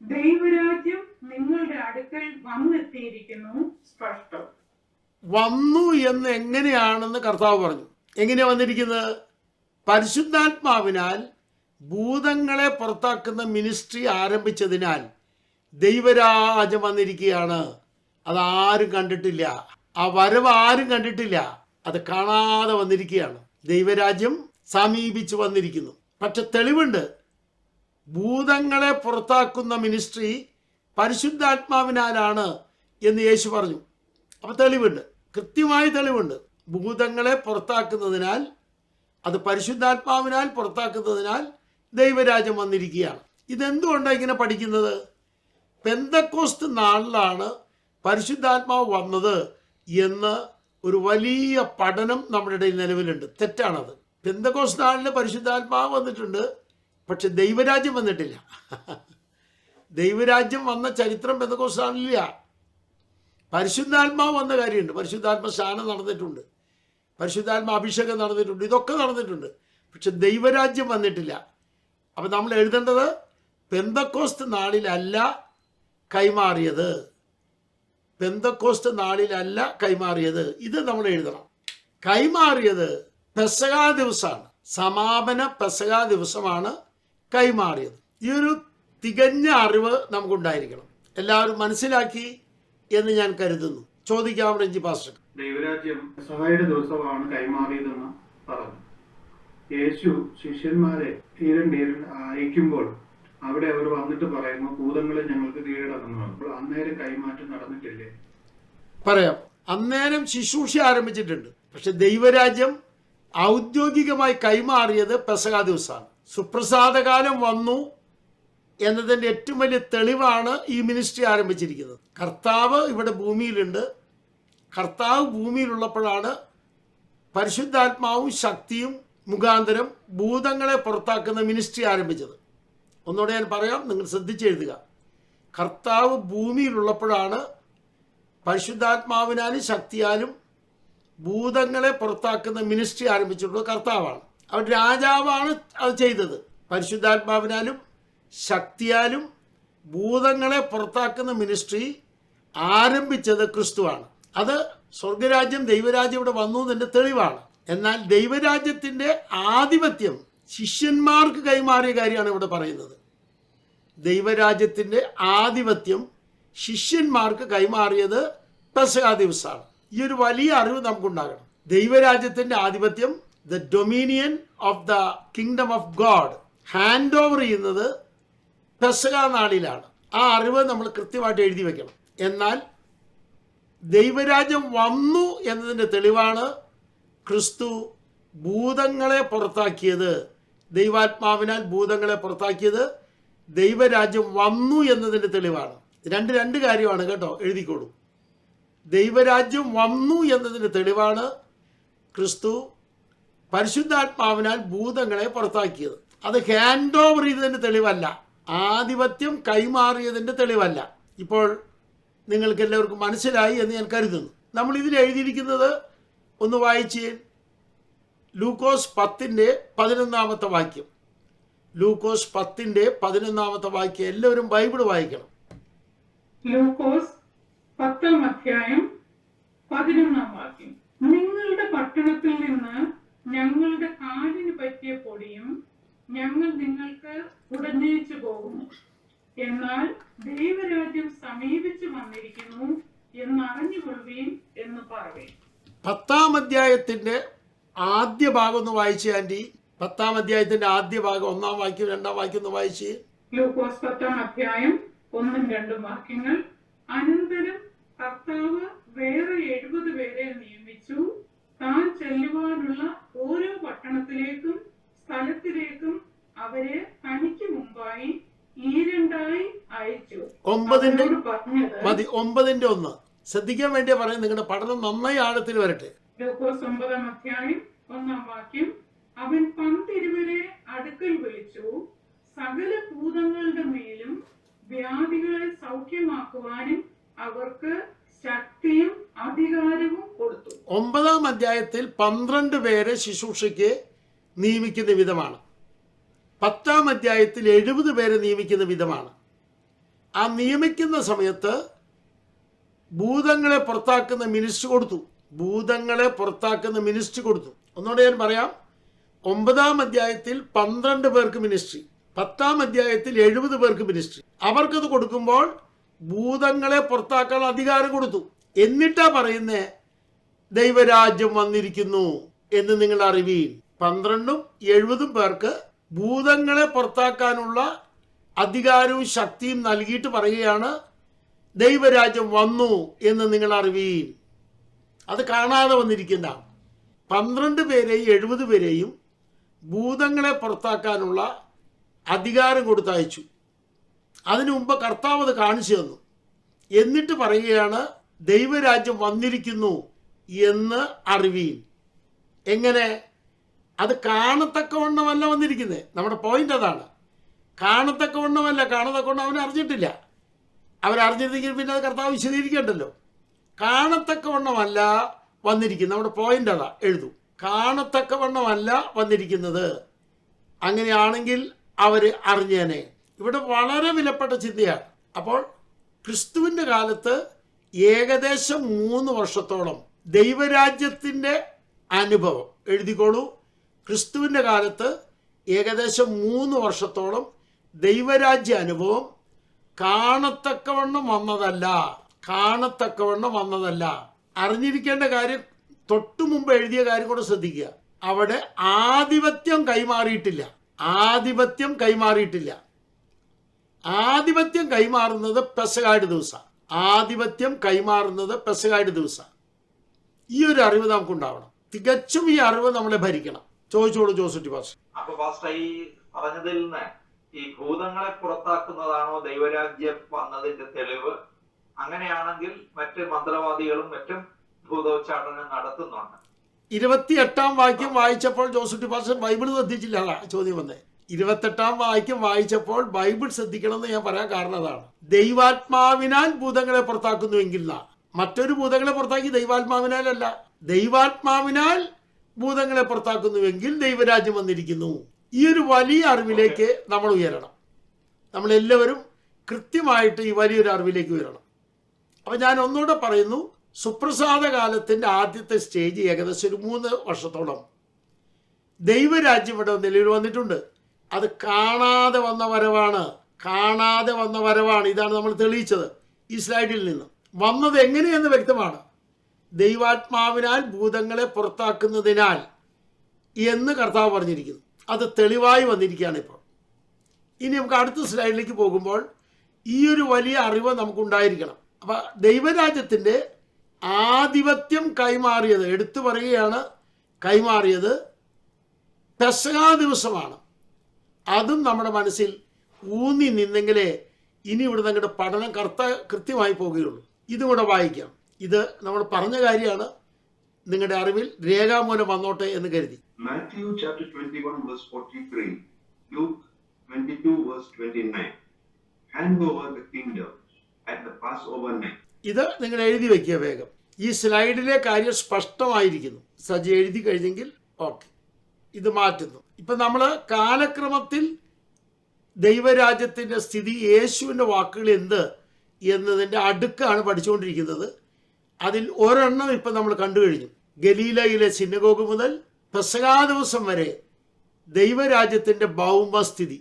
ദൈവരാജ്യം നിങ്ങളുടെ അടുക്കൽ വന്നെത്തിയിരിക്കുന്നു. സ്പഷ്ടം. വന്നു എന്ന് എങ്ങനെയാണെന്ന് കർത്താവ് പറഞ്ഞു. എങ്ങനെയാ വന്നിരിക്കുന്നത്? പരിശുദ്ധാത്മാവിനാൽ ഭൂതങ്ങളെ പുറത്താക്കുന്ന മിനിസ്ട്രി ആരംഭിച്ചതിനാൽ ദൈവരാജ്യം വന്നിരിക്കുകയാണ്. അതാരും കണ്ടിട്ടില്ല. ആ വരവ് ആരും കണ്ടിട്ടില്ല. അത് കാണാതെ വന്നിരിക്കുകയാണ്. ദൈവരാജ്യം സമീപിച്ച് വന്നിരിക്കുന്നു. പക്ഷെ തെളിവുണ്ട്. ഭൂതങ്ങളെ പുറത്താക്കുന്ന മിനിസ്ട്രി പരിശുദ്ധാത്മാവിനാലാണ് എന്ന് യേശു പറഞ്ഞു. അപ്പോൾ തെളിവുണ്ട്, കൃത്യമായി തെളിവുണ്ട്. ഭൂതങ്ങളെ പുറത്താക്കുന്നതിനാൽ, അത് പരിശുദ്ധാത്മാവിനാൽ പുറത്താക്കുന്നതിനാൽ ദൈവരാജ്യം വന്നിരിക്കുകയാണ്. ഇതെന്തുകൊണ്ടാണ് ഇങ്ങനെ പഠിക്കുന്നത്? പെന്തക്കോസ്ത് നാളിലാണ് പരിശുദ്ധാത്മാവ് വന്നത് എന്ന് ഒരു വലിയ പഠനം നമ്മുടെ ഇടയിൽ നിലവിലുണ്ട്. തെറ്റാണത്. പെന്തക്കോസ്ത് നാളിൽ പരിശുദ്ധാത്മാവ് വന്നിട്ടുണ്ട്, പക്ഷെ ദൈവരാജ്യം വന്നിട്ടില്ല. ദൈവരാജ്യം വന്ന ചരിത്രം പെന്തക്കോസ്ത് നാളിലില്ല. പരിശുദ്ധാത്മാവ് വന്ന കാര്യമുണ്ട്. പരിശുദ്ധാത്മ സ്നാനം നടന്നിട്ടുണ്ട്, പരിശുദ്ധാത്മ അഭിഷേകം നടന്നിട്ടുണ്ട്, ഇതൊക്കെ നടന്നിട്ടുണ്ട്. പക്ഷെ ദൈവരാജ്യം വന്നിട്ടില്ല. അപ്പം നമ്മൾ എഴുതേണ്ടത് പെന്തക്കോസ്ത് നാളിലല്ല കൈമാറിയത്. പെന്തക്കോസ്ത് നാളിലല്ല കൈമാറിയത്. ഇത് നമ്മൾ എഴുതണം. കൈമാറിയത് പെസഹാ ദിവസമാണ്. സമാപന പെസഹാ ദിവസമാണ് കൈമാറിയത്. ഈ ഒരു തികഞ്ഞ അറിവ് നമുക്കുണ്ടായിരിക്കണം. എല്ലാവരും മനസ്സിലാക്കി എന്ന് ഞാൻ കരുതുന്നു. ചോദിക്കാം രഞ്ജി പാസ്റ്റർ. ദൈവരാജ്യം പെസഹായുടെ ദിവസമാണ് കൈമാറിയതെന്ന് പറഞ്ഞു. യേശു ശിഷ്യന്മാരെ അയക്കുമ്പോൾ അവിടെ അവർ വന്നിട്ട് പറയുന്നു, ഭൂതങ്ങളെ ഞങ്ങൾക്ക് കീഴടങ്ങുന്നു. അപ്പോൾ അന്നേരം കൈമാറ്റം നടന്നിട്ടില്ലേ? പറയാം. അന്നേരം ശുശ്രൂഷ ആരംഭിച്ചിട്ടുണ്ട്. പക്ഷെ ദൈവരാജ്യം ഔദ്യോഗികമായി കൈമാറിയത് പെസഹാ ദിവസമാണ്. സുപ്രസാദകാലം വന്നു എന്നതിൻ്റെ ഏറ്റവും വലിയ തെളിവാണ് ഈ മിനിസ്ട്രി ആരംഭിച്ചിരിക്കുന്നത്. കർത്താവ് ഇവിടെ ഭൂമിയിലുണ്ട്. കർത്താവ് ഭൂമിയിലുള്ളപ്പോഴാണ് പരിശുദ്ധാത്മാവും ശക്തിയും മുഖാന്തരം ഭൂതങ്ങളെ പുറത്താക്കുന്ന മിനിസ്ട്രി ആരംഭിച്ചത്. ഒന്നുകൂടെ ഞാൻ പറയാം, നിങ്ങൾ ശ്രദ്ധിച്ചെഴുതുക. കർത്താവ് ഭൂമിയിലുള്ളപ്പോഴാണ് പരിശുദ്ധാത്മാവിനാലും ശക്തിയാലും ഭൂതങ്ങളെ പുറത്താക്കുന്ന മിനിസ്ട്രി ആരംഭിച്ചിട്ടുള്ളത് കർത്താവാണ്. അവർ രാജാവാണ് അത് ചെയ്തത്. പരിശുദ്ധാത്മാവിനാലും ശക്തിയാലും ഭൂതങ്ങളെ പുറത്താക്കുന്ന മിനിസ്ട്രി ആരംഭിച്ചത് ക്രിസ്തുവാണ്. അത് സ്വർഗരാജ്യം, ദൈവരാജ്യം ഇവിടെ വന്നു എന്നതിൻ്റെ തെളിവാണ്. എന്നാൽ ദൈവരാജ്യത്തിൻ്റെ ആധിപത്യം ശിഷ്യന്മാർക്ക് കൈമാറിയ കാര്യമാണ് ഇവിടെ പറയുന്നത്. ദൈവരാജ്യത്തിൻ്റെ ആധിപത്യം ശിഷ്യന്മാർക്ക് കൈമാറിയത് പെസഹാ ദിവസമാണ്. ഈ ഒരു വലിയ അറിവ് നമുക്കുണ്ടാകണം. ദൈവരാജ്യത്തിൻ്റെ ആധിപത്യം, the dominion of the kingdom of God, hand over ചെയ്യുന്നത് പെസഹാ നാളിലാണ്. ആ അറിവ് നമ്മൾ കൃത്യമായിട്ട് എഴുതി വെക്കണം. എന്നാൽ ദൈവരാജ്യം വന്നു എന്നതിൻ്റെ തെളിവാണ് ക്രിസ്തു ഭൂതങ്ങളെ പുറത്താക്കിയത്. ദൈവാത്മാവിനാൽ ഭൂതങ്ങളെ പുറത്താക്കിയത് ദൈവരാജ്യം വന്നു എന്നതിൻ്റെ തെളിവാണ്. രണ്ട് കാര്യമാണ് കേട്ടോ, എഴുതിക്കോളൂ. ദൈവരാജ്യം വന്നു എന്നതിൻ്റെ തെളിവാണ് ക്രിസ്തു പരിശുദ്ധാത്മാവിനാൽ ഭൂതങ്ങളെ പുറത്താക്കിയത്. അത് ഹാൻഡ് ഓവർ ചെയ്തതിൻ്റെ തെളിവല്ല, ആധിപത്യം കൈമാറിയതിൻ്റെ തെളിവല്ല. ഇപ്പോൾ നിങ്ങൾക്ക് എല്ലാവർക്കും മനസ്സിലായി എന്ന് ഞാൻ കരുതുന്നു. നമ്മൾ ഇതിൽ എഴുതിയിരിക്കുന്നത് ഒന്ന് വായിച്ച്, ലൂക്കോസ് 10:11 വാക്യം. ലൂക്കോസ് 10:11 വാക്യം. എല്ലാവരും ബൈബിൾ വായിക്കണം. ലൂക്കോസ് 10-ാം അധ്യായം 11-ാം വാക്യം. നിങ്ങളുടെ പട്ടണത്തിൽ നിന്ന് ഞങ്ങളുടെ കാലിന് പറ്റിയ പൊടിയും ഞങ്ങൾ നിങ്ങൾക്ക് ഉടഞ്ഞേച്ചു പോകുന്നു. എന്നാൽ ദൈവരാജ്യം സമീപിച്ചു വന്നിരിക്കുന്നു എന്നറിഞ്ഞുകൊള്ളുവീൻ എന്ന് പറവേ. 10-ാം അധ്യായത്തിന്റെ ആദ്യ ഭാഗം ഒന്ന് വായിച്ച് ആൻറ്റി. 10-ാം അധ്യായത്തിന്റെ ആദ്യ ഭാഗം 1-ാം വാക്യം 2-ാം വാക്യം ഒന്ന് വായിച്ച്. ലൂക്കോസ് 10-ാം അധ്യായം 1-2 വാക്യങ്ങൾ. അനന്തരം കർത്താവ് വേറെ 70 പേരെ നിയമിച്ചു. താൻ ചെല്ലുവാനുള്ള ഓരോ പട്ടണത്തിലേക്കും സ്ഥലത്തിലേക്കും അവരെ തനിക്ക് മുമ്പായി ഈരണ്ടായി അയച്ചു. 9-ന്റെ പറഞ്ഞത് മതി. 9-ന്റെ 1 ശ്രദ്ധിക്കാൻ വേണ്ടിയാ പറയുന്നത്. നിങ്ങളുടെ പഠനം നന്നായി ആഴത്തിൽ വരട്ടെ. ലൂക്കോസ് 9-ാം അധ്യായം 1-ാം വാക്യം. അവൻ 12 അടുക്കൽ വിളിച്ചു, സകല ഭൂതങ്ങളുടെ മേലും വ്യാധികളെ സൗഖ്യമാക്കുവാനും അവർക്ക് ശക്തിയും അധികാരവും കൊടുത്തു. 9-ാം അധ്യായത്തിൽ 12 പേരെ ശുശ്രൂഷയ്ക്ക് നിയമിക്കുന്ന വിധമാണ്. 10-ാം അധ്യായത്തിൽ 70 പേരെ നിയമിക്കുന്ന വിധമാണ്. ആ നിയമിക്കുന്ന സമയത്ത് ഭൂതങ്ങളെ പുറത്താക്കുന്ന മിനിസ്റ്റർ കൊടുത്തു. ഭൂതങ്ങളെ പുറത്താക്കുന്ന മിനിസ്റ്റർ കൊടുത്തു. ഒന്നുകൂടെ ഞാൻ പറയാം. 9-ാം അധ്യായത്തിൽ 12 പേർക്ക് മിനിസ്ട്രി, 10-ാം അധ്യായത്തിൽ 70 പേർക്ക് മിനിസ്ട്രി. അവർക്കത് കൊടുക്കുമ്പോൾ ഭൂതങ്ങളെ പുറത്താക്കാൻ അധികാരം കൊടുത്തു. എന്നിട്ടാ പറയുന്നേ ദൈവരാജ്യം വന്നിരിക്കുന്നു എന്ന് നിങ്ങൾ അറിവീൻ. 12ഉം 70 പേർക്ക് ഭൂതങ്ങളെ പുറത്താക്കാനുള്ള അധികാരവും ശക്തിയും നൽകിയിട്ട് പറയുകയാണ് ദൈവരാജ്യം വന്നു എന്ന് നിങ്ങൾ അറിവീൻ. അത് കാണാതെ വന്നിരിക്കുന്ന 12 പേരെയും 70 പേരെയും ഭൂതങ്ങളെ പുറത്താക്കാനുള്ള അധികാരം കൊടുത്തയച്ചു. അതിനു മുമ്പ് കർത്താവ് അത് കാണിച്ചു തന്നു. എന്നിട്ട് പറയുകയാണ് ദൈവരാജ്യം വന്നിരിക്കുന്നു എന്ന് അറിവീൻ. എങ്ങനെ? അത് കാണത്തക്കവണ്ണമല്ല വന്നിരിക്കുന്നത്. നമ്മുടെ പോയിന്റ് അതാണ്. കാണത്തക്കവണ്ണമല്ല. കാണത്തക്കവണ്ണം അവനെ അറിഞ്ഞിട്ടില്ല. അവരറിഞ്ഞിരുന്നെങ്കിൽ പിന്നെ അത് കർത്താവ് വിശദീകരിക്കണ്ടല്ലോ. കാണത്തക്കവണ്ണമല്ല വന്നിരിക്കുന്നത്. നമ്മുടെ പോയിന്റ് അതാ. എഴുതൂ. കാണത്തക്കവണ്ണമല്ല വന്നിരിക്കുന്നത്. അങ്ങനെയാണെങ്കിൽ അവർ അറിഞ്ഞേനെ. ഇവിടെ വളരെ വിലപ്പെട്ട ചിന്തയാണ്. അപ്പോൾ ക്രിസ്തുവിൻ്റെ കാലത്ത് ഏകദേശം 3 വർഷത്തോളം ദൈവരാജ്യത്തിൻ്റെ അനുഭവം എഴുതിക്കോളൂ. ക്രിസ്തുവിൻ്റെ കാലത്ത് ഏകദേശം 3 വർഷത്തോളം ദൈവരാജ്യ അനുഭവം കാണത്തക്കവണ്ണം വന്നതല്ല. കാണത്തക്കവണ്ണം വന്നതല്ല. അറിഞ്ഞിരിക്കേണ്ട കാര്യം തൊട്ടു മുമ്പ് എഴുതിയ കാര്യം കൂടെ ശ്രദ്ധിക്കുക. അവിടെ ആധിപത്യം കൈമാറിയിട്ടില്ല. ആധിപത്യം കൈമാറിയിട്ടില്ല. ആധിപത്യം കൈമാറുന്നത് പെസഹായുടെ ദിവസം. ആധിപത്യം കൈമാറുന്നത് പെസഹായുടെ ദിവസം. ഈ ഒരു അറിവ് നമുക്കുണ്ടാവണം. തികച്ചും ഈ അറിവ് നമ്മളെ ഭരിക്കണം. ചോദിച്ചോളൂ ജോസഫ് പാസ്റ്റർ. അപ്പൊ പാസ്റ്റർ ഈ പറഞ്ഞതിൽ നിന്ന് ഈ ഭൂതങ്ങളെ പുറത്താക്കുന്നതാണോ ദൈവരാജ്യം വന്നതിന്റെ തെളിവ്? അങ്ങനെയാണെങ്കിൽ മറ്റ് മന്ത്രവാദികളും മറ്റും ഭൂതോച്ചാടനം നടത്തുന്നുണ്ട്. 28-ാം വാക്യം വായിച്ചപ്പോൾ ജോസഫ് പാസ്റ്റർ ബൈബിൾ ശ്രദ്ധിച്ചില്ല. ചോദ്യം വന്നേ. 28-ാം വാക്യം വായിച്ചപ്പോൾ ബൈബിൾ ശ്രദ്ധിക്കണമെന്ന് ഞാൻ പറയാൻ കാരണം അതാണ്. ദൈവാത്മാവിനാൽ ഭൂതങ്ങളെ പുറത്താക്കുന്നുവെങ്കിൽ മറ്റൊരു ഭൂതങ്ങളെ പുറത്താക്കി ദൈവാത്മാവിനാലല്ല. ദൈവാത്മാവിനാൽ ഭൂതങ്ങളെ പുറത്താക്കുന്നുവെങ്കിൽ ദൈവരാജ്യം വന്നിരിക്കുന്നു. ഈ ഒരു വലിയ അറിവിലേക്ക് നമ്മൾ ഉയരണം. നമ്മളെല്ലാവരും കൃത്യമായിട്ട് ഈ വലിയൊരു അറിവിലേക്ക് ഉയരണം. അപ്പം ഞാൻ ഒന്നുകൂടെ പറയുന്നു. സുപ്രസാദ കാലത്തിൻ്റെ ആദ്യത്തെ സ്റ്റേജ് ഏകദേശം ഒരു 3 വർഷത്തോളം ദൈവരാജ്യം ഇവിടെ നിലവിൽ വന്നിട്ടുണ്ട്. അത് കാണാതെ വന്ന വരവാണ്. കാണാതെ വന്ന വരവാണ്. ഇതാണ് നമ്മൾ തെളിയിച്ചത് ഈ സ്ലൈഡിൽ നിന്ന്. വന്നത് എങ്ങനെയെന്ന് വ്യക്തമാണ്. ദൈവാത്മാവിനാൽ ഭൂതങ്ങളെ പുറത്താക്കുന്നതിനാൽ എന്ന് കർത്താവ് പറഞ്ഞിരിക്കുന്നു. അത് തെളിവായി വന്നിരിക്കുകയാണ് ഇപ്പോൾ. ഇനി നമുക്ക് അടുത്ത സ്ലൈഡിലേക്ക് പോകുമ്പോൾ ഈ ഒരു വലിയ അറിവ് നമുക്കുണ്ടായിരിക്കണം. അപ്പം ദൈവരാജ്യത്തിൻ്റെ ആധിപത്യം കൈമാറിയത് എടുത്തു പറയുകയാണ്. കൈമാറിയത് പെസഹാ ദിവസമാണ്. അതും നമ്മുടെ മനസ്സിൽ ഊന്നി നിന്നെങ്കിലേ ഇനി ഇവിടെ നിങ്ങളുടെ പഠനം കൃത്യമായി പോകുകയുള്ളൂ. ഇതും കൂടെ വായിക്കാം. ഇത് നമ്മൾ പറഞ്ഞ കാര്യമാണ്. നിങ്ങളുടെ അറിവിൽ രേഖാമൂലം വന്നോട്ടെ എന്ന് കരുതി. Matthew chapter 21 verse 43, Luke 22 verse 29. Hand over the kingdom at the Passover night. ഇത് നിങ്ങൾ എഴുതി വയ്ക്കുക വേഗം. ഈ സ്ലൈഡിലെ കാര്യം സ്പഷ്ടമായിരിക്കുന്നു. സജി എഴുതി കഴിഞ്ഞെങ്കിൽ ഓക്കെ. ഇത് മാറ്റുന്നു. ഇപ്പം നമ്മൾ കാലക്രമത്തിൽ ദൈവരാജ്യത്തിൻ്റെ സ്ഥിതി യേശുവിൻ്റെ വാക്കുകൾ എന്ത് എന്നതിൻ്റെ അടുക്കാണ് പഠിച്ചുകൊണ്ടിരിക്കുന്നത്. അതിൽ ഒരെണ്ണം ഇപ്പം നമ്മൾ കണ്ടു കഴിഞ്ഞു. ഗലീലയിലെ സിനഗോഗ് മുതൽ പെസഹാ ദിവസം വരെ ദൈവരാജ്യത്തിൻ്റെ ഭൗമസ്ഥിതി.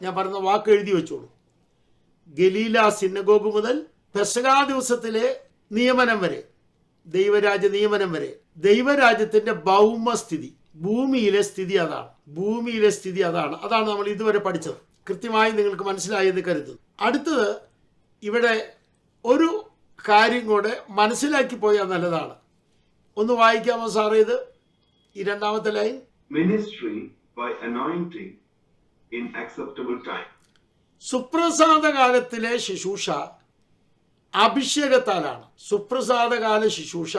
ഞാൻ പറഞ്ഞ വാക്ക് എഴുതി വെച്ചോളൂ. ഗലീല സിനഗോഗ് മുതൽ പെസഹാ ദിവസത്തിലെ നിയമനം വരെ, ദൈവരാജ്യ നിയമനം വരെ ദൈവരാജ്യത്തിൻ്റെ ഭൗമസ്ഥിതി, ഭൂമിയിലെ സ്ഥിതി അതാണ്. ഭൂമിയിലെ സ്ഥിതി അതാണ്. അതാണ് നമ്മൾ ഇതുവരെ പഠിച്ചത്. കൃത്യമായി നിങ്ങൾക്ക് മനസ്സിലായെന്ന് കരുതുന്നു. അടുത്തത് ഇവിടെ ഒരു കാര്യം കൂടെ മനസ്സിലാക്കി പോയാൽ നല്ലതാണ്. ഒന്ന് വായിക്കാമോ സാറേ ഇത്? ഈ രണ്ടാമത്തെ line. Ministry by anointing in acceptable time. സുപ്രസാദ കാലത്തിലെ ശുശ്രൂഷ അഭിഷേകത്താലാണ്. സുപ്രസാദകാല ശുശ്രൂഷ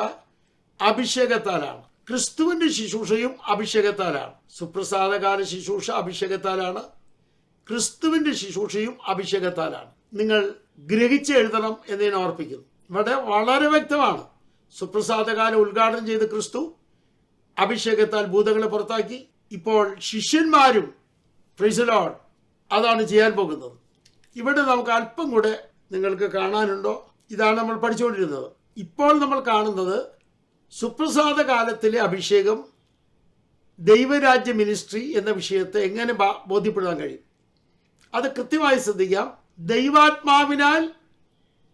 അഭിഷേകത്താലാണ്. ക്രിസ്തുവിൻ്റെ ശുശ്രൂഷയും അഭിഷേകത്താലാണ്. സുപ്രസാദകാല ശുശ്രൂഷ അഭിഷേകത്താലാണ്. ക്രിസ്തുവിൻ്റെ ശുശ്രൂഷയും അഭിഷേകത്താലാണ്. നിങ്ങൾ ഗ്രഹിച്ചെഴുതണം എന്ന് ഞാൻ ഓർപ്പിക്കുന്നു. ഇവിടെ വളരെ വ്യക്തമാണ്. സുപ്രസാദകാലം ഉദ്ഘാടനം ചെയ്ത് ക്രിസ്തു അഭിഷേകത്താൽ ഭൂതങ്ങളെ പുറത്താക്കി. ഇപ്പോൾ ശിഷ്യന്മാരും പ്രൈസ് ദി ലോർഡ് അതാണ് ചെയ്യാൻ പോകുന്നത്. ഇവിടെ നമുക്ക് അല്പം കൂടെ നിങ്ങൾക്ക് കാണാനുണ്ടോ? ഇതാണ് നമ്മൾ പഠിച്ചുകൊണ്ടിരുന്നത്. ഇപ്പോൾ നമ്മൾ കാണുന്നത് സുപ്രസാദ കാലത്തിലെ അഭിഷേകം, ദൈവരാജ്യ മിനിസ്ട്രി എന്ന വിഷയത്തെ എങ്ങനെ ബോധ്യപ്പെടാൻ കഴിയും. അത് കൃത്യമായി ശ്രദ്ധിക്കാം. ദൈവാത്മാവിനാൽ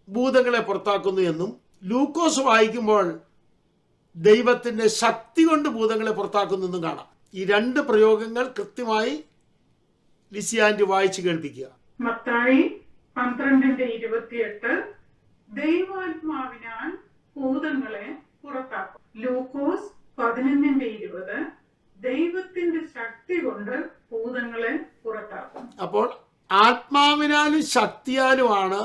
ഭൂതങ്ങളെ പുറത്താക്കുന്നു എന്നും ലൂക്കോസ് വായിക്കുമ്പോൾ ദൈവത്തിൻ്റെ ശക്തി കൊണ്ട് ഭൂതങ്ങളെ പുറത്താക്കുന്നു എന്നും കാണാം. ഈ രണ്ട് പ്രയോഗങ്ങൾ കൃത്യമായി ലിസിയാൻറ്റി വായിച്ച് കേൾപ്പിക്കുക. മത്തായി 12:28 ദൈവാത്മാവിനാൽ ഭൂതങ്ങളെ പുറത്താക്കും. ലൂക്കോസ് 11:20 ദൈവത്തിന്റെ ശക്തി കൊണ്ട് ഭൂതങ്ങളെ പുറത്താക്കും. അപ്പോൾ ആത്മാവിനാലും ശക്തിയാലുമാണ്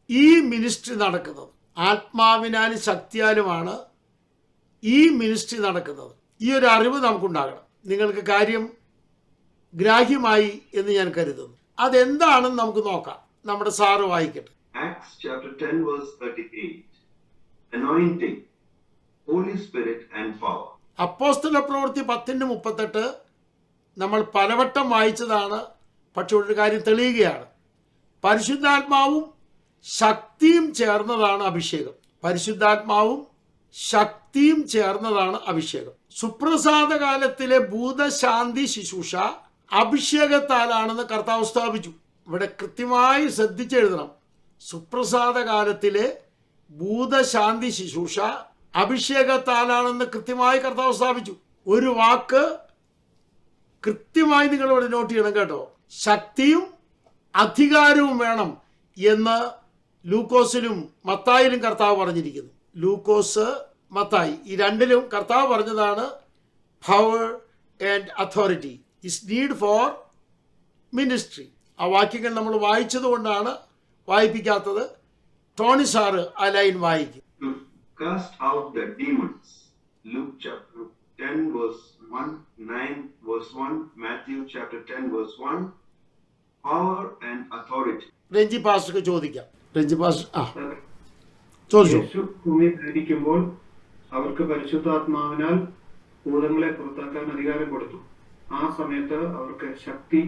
ഈ മിനിസ്ട്രി നടക്കുന്നത്. ആത്മാവിനാലും ശക്തിയാലുമാണ് ഈ മിനിസ്ട്രി നടക്കുന്നത്. ഈ ഒരു അറിവ് നമുക്കുണ്ടാകണം. നിങ്ങൾക്ക് കാര്യം ഗ്രാഹ്യമായി എന്ന് ഞാൻ കരുതുന്നു. അതെന്താണെന്ന് നമുക്ക് നോക്കാം. നമ്മുടെ സാറ് വായിക്കട്ടെ. Acts chapter 10 verse 38. Anointing, Holy Spirit and power. അപ്പോസ്തല പ്രവൃത്തി 10:38 നമ്മൾ പലവട്ടം വായിച്ചതാണ്. പക്ഷെ ഒരു കാര്യം തെളിയുകയാണ്. പരിശുദ്ധാത്മാവും ശക്തിയും ചേർന്നതാണ് അഭിഷേകം. പരിശുദ്ധാത്മാവും ശക്തിയും ചേർന്നതാണ് അഭിഷേകം. സുപ്രസാദ കാലത്തിലെ ഭൂതശാന്തി ശുശ്രൂഷ അഭിഷേകത്താലാണെന്ന് കർത്താവ് സ്ഥാപിച്ചു. ഇവിടെ കൃത്യമായി ശ്രദ്ധിച്ചെഴുതണം. സുപ്രസാദ കാലത്തിലെ ഭൂതശാന്തി ശുശ്രൂഷ അഭിഷേകത്താലാണെന്ന് കൃത്യമായി കർത്താവ് സ്ഥാപിച്ചു. ഒരു വാക്ക് കൃത്യമായി നിങ്ങളിവിടെ നോട്ട് ചെയ്യണം കേട്ടോ. ശക്തിയും അധികാരവും വേണം എന്ന് ലൂക്കോസിലും മത്തായിലും കർത്താവ് പറഞ്ഞിരിക്കുന്നു. ലൂക്കോസ്, മത്തായി ഈ രണ്ടിലും കർത്താവ് പറഞ്ഞതാണ് power and authority is need for ministry. ആ വാക്യങ്ങൾ നമ്മൾ വായിച്ചത് കൊണ്ടാണ് വായിപ്പിക്കാത്തത്. ടോണി സാറ് ആ ലൈൻ വായിക്കും. To cast out the demons. Luke chapter 10 verse 1, 9 verse 1, Matthew chapter 10 verse 1, power and authority. Ranji പാസ്റ്റർക്ക് ചോദിക്കാം. രഞ്ജി പാസ്റ്റർ ചോദിച്ചു. യേശു ഭൂമിയിലായിരിക്കുമ്പോൾ അവർക്ക് പരിശുദ്ധാത്മാവിനാൽ ഭൂതങ്ങളെ പുറത്താക്കാൻ അധികാരം കൊടുത്തു. ആ സമയത്ത് അവർക്ക് ശക്തി